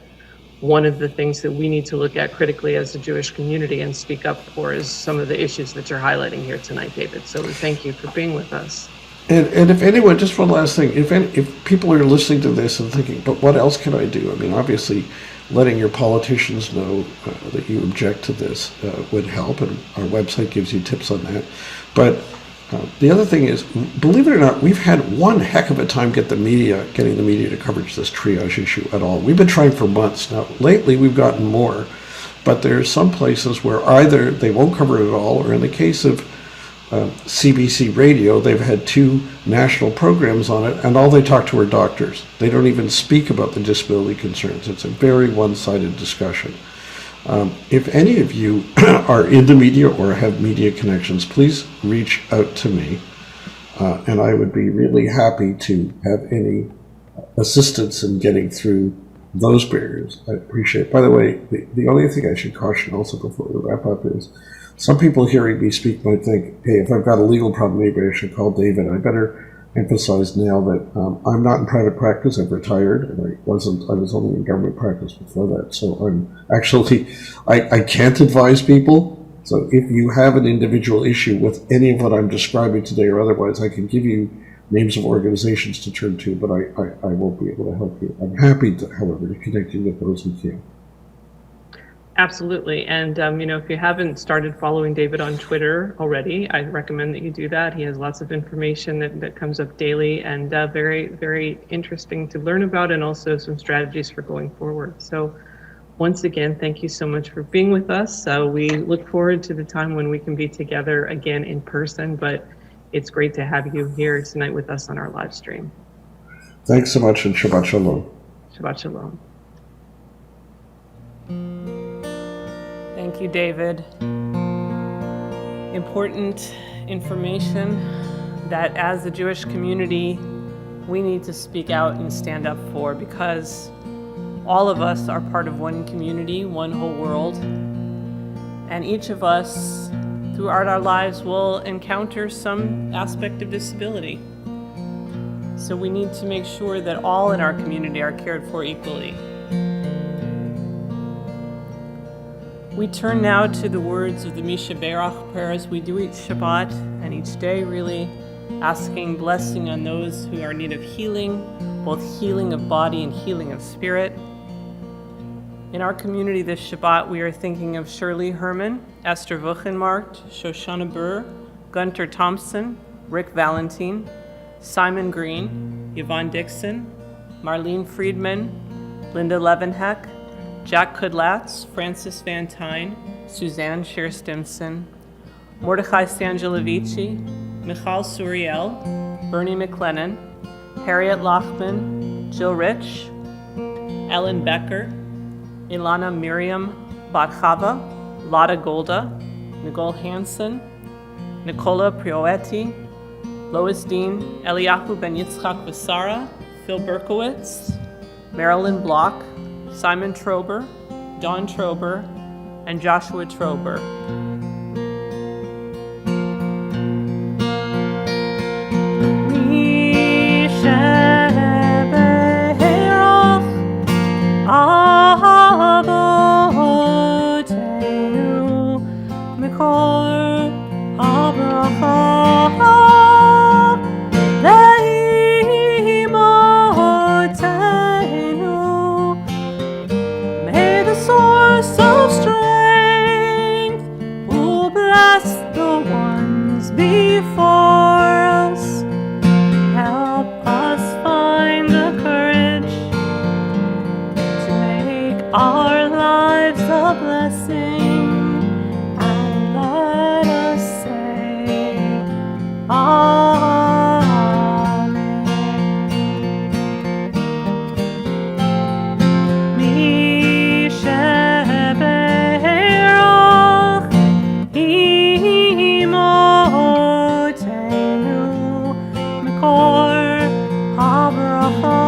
one of the things that we need to look at critically as a Jewish community and speak up for is some of the issues that you're highlighting here tonight, David. So we thank you for being with us. And if anyone, just one last thing, if people are listening to this and thinking, but what else can I do? I mean, obviously, letting your politicians know that you object to this would help, and our website gives you tips on that. But the other thing is, believe it or not, we've had one heck of a time getting the media to coverage this triage issue at all. We've been trying for months now. Lately, we've gotten more, but there are some places where either they won't cover it at all, or in the case of CBC Radio, they've had 2 national programs on it, and all they talk to are doctors. They don't even speak about the disability concerns. It's a very one-sided discussion. If any of you are in the media or have media connections, please reach out to me, and I would be really happy to have any assistance in getting through those barriers. I appreciate it. By the way, the only thing I should caution also before we wrap up is some people hearing me speak might think, hey, if I've got a legal problem, maybe I should call David. I better emphasize now that I'm not in private practice. I've retired, and I was only in government practice before that. So I'm actually, I can't advise people. So if you have an individual issue with any of what I'm describing today or otherwise, I can give you names of organizations to turn to, but I won't be able to help you. I'm happy to, however, to connect you with those who can. Absolutely. And, if you haven't started following David on Twitter already, I recommend that you do that. He has lots of information that comes up daily and very, very interesting to learn about, and also some strategies for going forward. So once again, thank you so much for being with us. We look forward to the time when we can be together again in person, but it's great to have you here tonight with us on our live stream. Thanks so much, and Shabbat Shalom. Shabbat Shalom. Thank you, David. Important information that as a Jewish community, we need to speak out and stand up for, because all of us are part of one community, one whole world, and each of us throughout our lives will encounter some aspect of disability. So we need to make sure that all in our community are cared for equally. We turn now to the words of the Misha Berach prayer as we do each Shabbat and each day, really asking blessing on those who are in need of healing, both healing of body and healing of spirit. In our community this Shabbat, we are thinking of Shirley Herman, Esther Wuchenmarkt, Shoshana Burr, Gunter Thompson, Rick Valentine, Simon Green, Yvonne Dixon, Marlene Friedman, Linda Levenheck, Jack Kudlatz, Francis Van Tyne, Suzanne Scheer Stimson, Mordechai Stangelevici, Michal Suriel, Bernie McLennan, Harriet Lachman, Jill Rich, Ellen Becker, Ilana Miriam Batchava, Lada Golda, Nicole Hansen, Nicola Prioetti, Lois Dean, Eliyahu Ben Yitzchak Vasara, Phil Berkowitz, Marilyn Block, Simon Trober, Don Trober, and Joshua Trober. Avotenu source of strength, who bless the ones before us. Help us find the courage to make our lives a blessing, and let us say, Amen. Mi shebeirach imotenu mikor habracha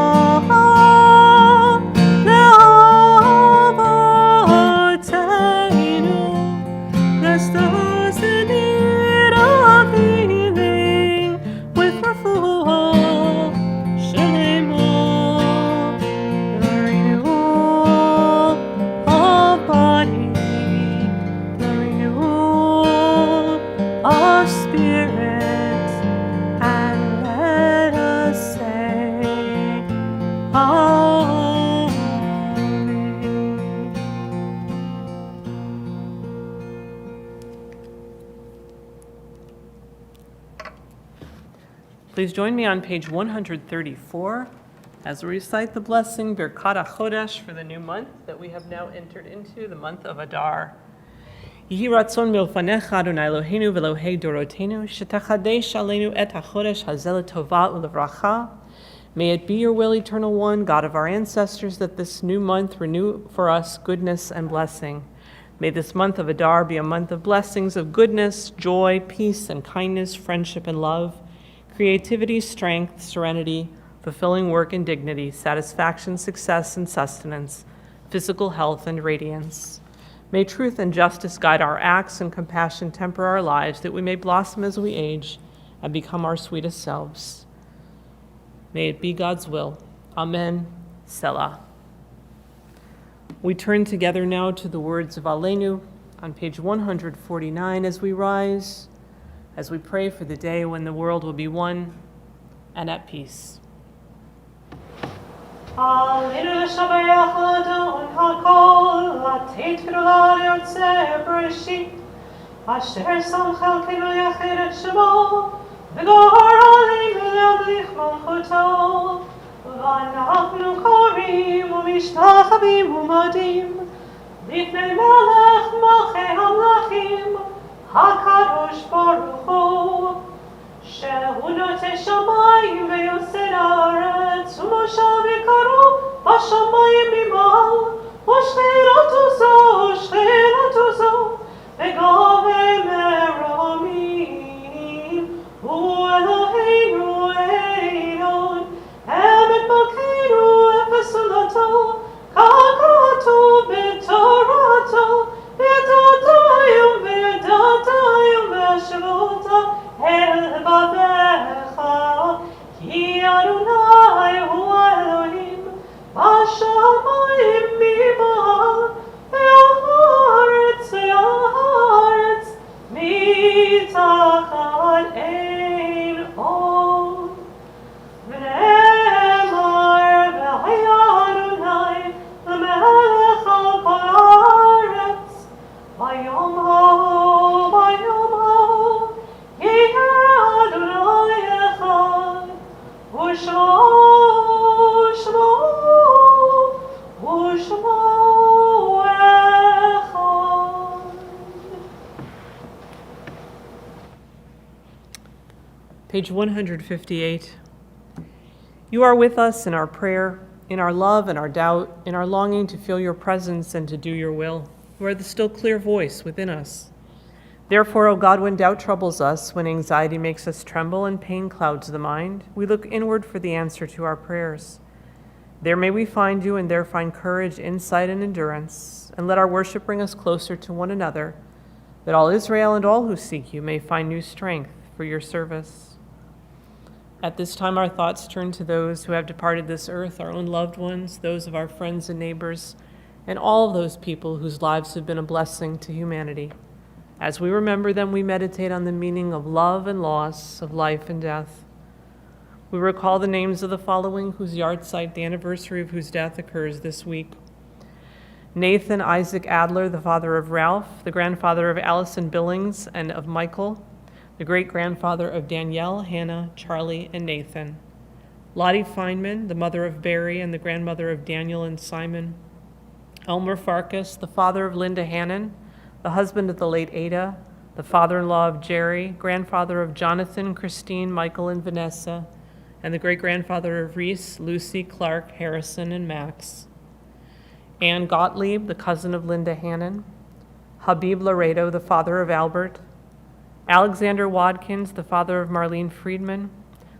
leavotenu. Bless those in need of healing with refuah shlema, the renewal of body, the renewal of spirit, and let us say, Amen. Please join me on page 134 as we recite the blessing Birkat HaChodesh for the new month that we have now entered into, the month of Adar. Yehi ratzon milfanecha Adonai Eloheinu v'Elohei Dorotenu shetachadesh aleinu et hachodesh hazeh letova u'levracha. May it be your will, Eternal One, God of our ancestors, that this new month renew for us goodness and blessing. May this month of Adar be a month of blessings, of goodness, joy, peace, and kindness, friendship and love, creativity, strength, serenity, fulfilling work and dignity, satisfaction, success, and sustenance, physical health and radiance. May truth and justice guide our acts and compassion temper our lives, that we may blossom as we age and become our sweetest selves. May it be God's will. Amen. Selah. We turn together now to the words of Aleinu on page 149 as we rise, as we pray for the day when the world will be one and at peace. Aleinu l'shabayach l'adon ha'kol, l'ateit g'dola l'yotzei b'reshit, asher sam chelkenu yachid et shemo, v'gohor aleinu le'amlich malchuto, v'anachnu korim u'mishtachavim u'modim, lifnei melech malchei hamlachim, HaKadosh Baruch Hu, Shehu notei shamayim v'yosei haaretz, u'moshav ikaru b'shamayim mimal, u'shchiratu zo, v'gavei meramim, u'Eloheinu einon, emet malkeinu efesulato, ka'katu b'torato, v'yadadayim v'shavota el bavecha, ki Adonai hu Elohim, b'shamayim mimal, ve'haaretz mitachat ein on. V'ne'emar v'haya Adonai l'melech al kol haaretz, Vayom ho, Yeh Adonai echad, U'shmo echad. Page 158. You are with us in our prayer, in our love and our doubt, in our longing to feel your presence and to do your will. You are the still clear voice within us. Therefore, O God, when doubt troubles us, when anxiety makes us tremble and pain clouds the mind, we look inward for the answer to our prayers. There may we find you and there find courage, insight, and endurance, and let our worship bring us closer to one another, that all Israel and all who seek you may find new strength for your service. At this time, our thoughts turn to those who have departed this earth, our own loved ones, those of our friends and neighbors, and all of those people whose lives have been a blessing to humanity. As we remember them, we meditate on the meaning of love and loss, of life and death. We recall the names of the following, whose yahrzeit, the anniversary of whose death, occurs this week: Nathan Isaac Adler, the father of Ralph, the grandfather of Allison Billings and of Michael, the great-grandfather of Danielle, Hannah, Charlie, and Nathan. Lottie Feynman, the mother of Barry and the grandmother of Daniel and Simon. Elmer Farkas, the father of Linda Hannon, the husband of the late Ada, the father-in-law of Jerry, grandfather of Jonathan, Christine, Michael, and Vanessa, and the great-grandfather of Reese, Lucy, Clark, Harrison, and Max. Ann Gottlieb, the cousin of Linda Hannon. Habib Laredo, the father of Albert. Alexander Wadkins, the father of Marlene Friedman,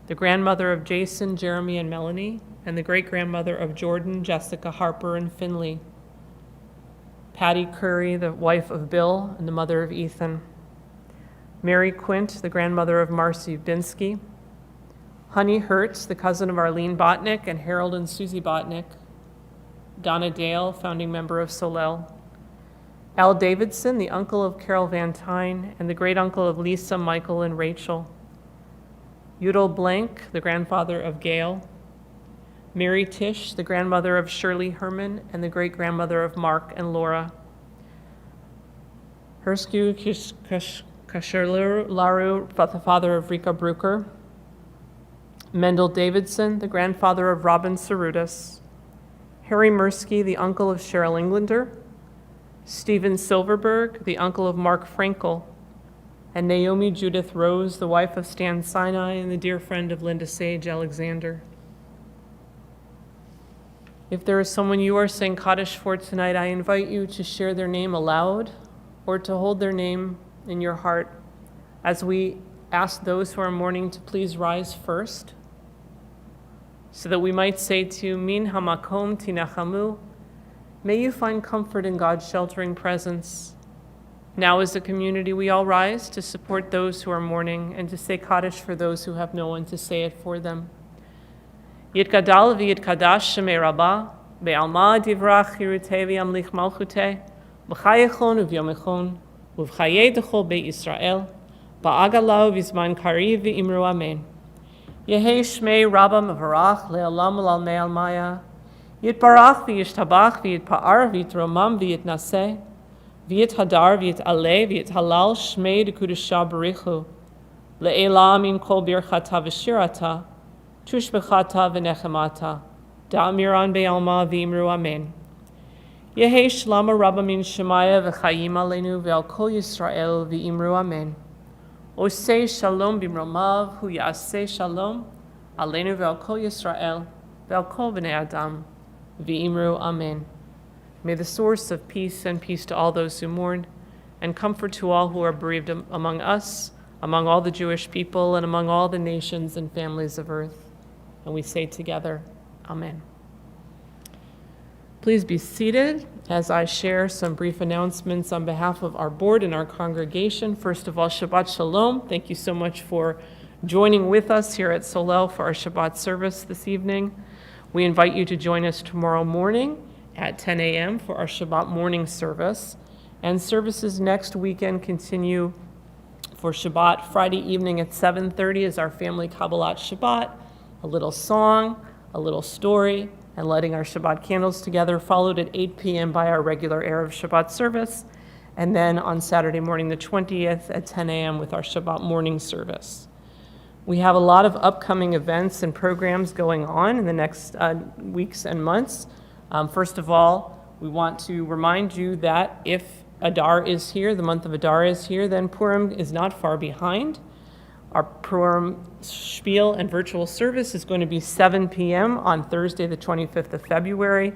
the grandmother of Jason, Jeremy, and Melanie, and the great-grandmother of Jordan, Jessica, Harper, and Finley. Patty Curry, the wife of Bill and the mother of Ethan. Mary Quint, the grandmother of Marcy Binsky. Honey Hertz, the cousin of Arlene Botnick and Harold and Susie Botnick. Donna Dale, founding member of Solel. Al Davidson, the uncle of Carol Van Tyne and the great-uncle of Lisa, Michael, and Rachel. Udall Blank, the grandfather of Gail. Mary Tish, the grandmother of Shirley Herman and the great-grandmother of Mark and Laura. Herskew Kasherlaru, the father of Rika Brucker. Mendel Davidson, the grandfather of Robin Cerudis. Harry Mursky, the uncle of Cheryl Englander. Stephen Silverberg, the uncle of Mark Frankel. And Naomi Judith Rose, the wife of Stan Sinai and the dear friend of Linda Sage Alexander. If there is someone you are saying Kaddish for tonight, I invite you to share their name aloud or to hold their name in your heart as we ask those who are mourning to please rise first, so that we might say to Min Hamakom Tinachamu, may you find comfort in God's sheltering presence. Now as a community, we all rise to support those who are mourning and to say Kaddish for those who have no one to say it for them. Yitkadal v'yitkadash shemei Rabbah, be'alma divrach chirutei v'yamlich malchutei, b'chayechon u'vyomechon, u'v'chayei dechol Beit Yisrael, ba'agalau v'zman kariv v'imru amen. Yehei shmei Rabbah mevarach le'olam u'lalmei almaya, yitbarach v'yishtabach v'yitpa'ar v'yitromam v'yitnaseh, v'yithadar v'yitaleh v'yithalal shmei dekudusha barichu, le'elam in kol birchata v'shirata, tushbechata v'nechemata, da'amiran be'alma v'imru amen. Yehei shlama Rabbah min shemaya v'chayim aleinu ve'al kol Yisrael v'imru amen. Osei shalom b'mromav hu ya'aseh shalom aleinu ve'al kol Yisrael ve'al kol b'nei Adam v'imru amen. May the source of peace send peace to all those who mourn and comfort to all who are bereaved among us, among all the Jewish people, and among all the nations and families of earth. And we say together, Amen. Please be seated as I share some brief announcements on behalf of our board and our congregation. First of all, Shabbat Shalom. Thank you so much for joining with us here at Solel for our Shabbat service this evening. We invite you to join us tomorrow morning at 10 a.m. for our Shabbat morning service. And services next weekend continue for Shabbat. Friday evening at 7:30 is our family Kabbalat Shabbat, a little song, a little story, and lighting our Shabbat candles together, followed at 8 p.m. by our regular Erev Shabbat service, and then on Saturday morning the 20th at 10 a.m. with our Shabbat morning service. We have a lot of upcoming events and programs going on in the next weeks and months. First of all, we want to remind you that if Adar is here, the month of Adar is here, then Purim is not far behind. Our Purim spiel and virtual service is going to be 7 p.m. on Thursday, the 25th of February.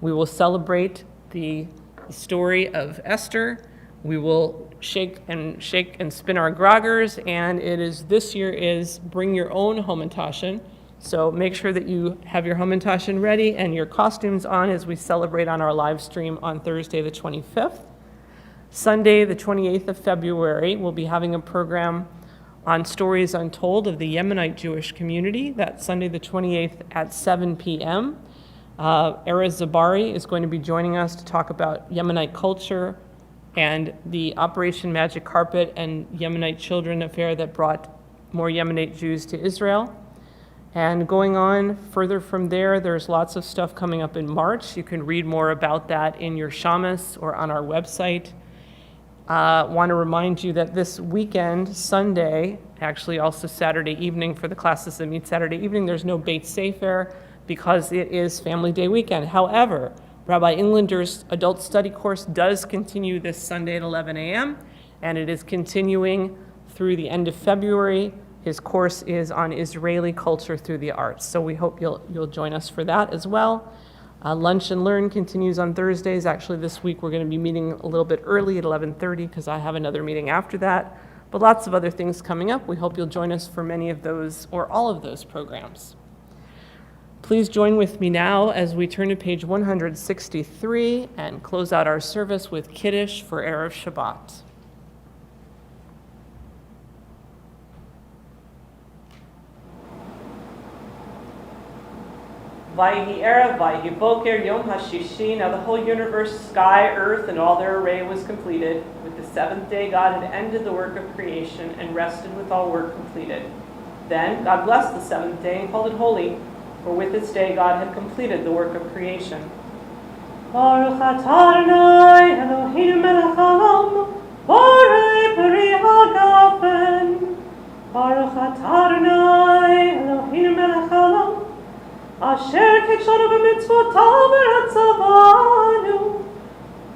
We will celebrate the story of Esther. We will shake and spin our groggers, and this year is bring your own Hamantaschen. So make sure that you have your Hamantaschen ready and your costumes on as we celebrate on our live stream on Thursday, the 25th. Sunday, the 28th of February, we'll be having a program on Stories Untold of the Yemenite Jewish community. That's Sunday the 28th at 7 p.m. Erez Zabari is going to be joining us to talk about Yemenite culture and the Operation Magic Carpet and Yemenite Children affair that brought more Yemenite Jews to Israel. And going on further from there, there's lots of stuff coming up in March. You can read more about that in your shamas or on our website. Want to remind you that this weekend, Sunday, actually also Saturday evening for the classes that meet Saturday evening, there's no Beit Sefer because it is Family Day weekend. However, Rabbi Englander's adult study course does continue this Sunday at 11 a.m., and it is continuing through the end of February. His course is on Israeli culture through the arts, so we hope you'll join us for that as well. Lunch and Learn continues on Thursdays. Actually, this week we're going to be meeting a little bit early at 11:30 because I have another meeting after that. But lots of other things coming up. We hope you'll join us for many of those or all of those programs. Please join with me now as we turn to page 163 and close out our service with Kiddush for Erev Shabbat. Vayhi Erev, Vayhi Boker, Yom HaShishi. Now the whole universe, sky, earth, and all their array was completed. With the seventh day, God had ended the work of creation and rested with all work completed. Then God blessed the seventh day and called it holy, for with this day God had completed the work of creation. Baruch atah Adonai Eloheinu melech haolam, borei peri hagafen. Baruch atah Adonai Eloheinu melech haolam, Asher kikshanu b'mitzvotav v'ratzavanu,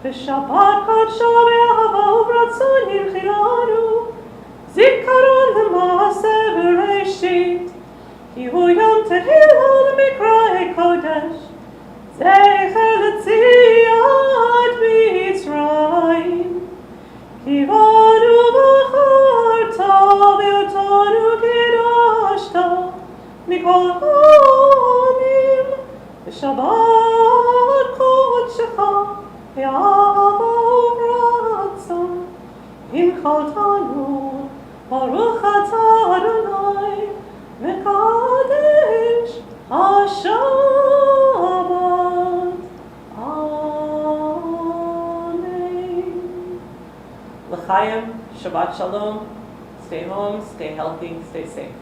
v'shabbat kadsha v'ahava v'ratzon yimchilanu, zikaron l'maaseh b'reishit, ki hu yom tehillah l'mikra'ei kodesh, zecher l'tziat mitzrayim, ki banu b'charta v'otanu kidashta, mikol ha'amim, v'shabbat kodshecha, v'ahava v'ratzon, imchaltanu, baruch atah Adonai, mekadesh ha'shabbat. Amen. L'chaim, Shabbat Shalom. Stay home, stay healthy, stay safe.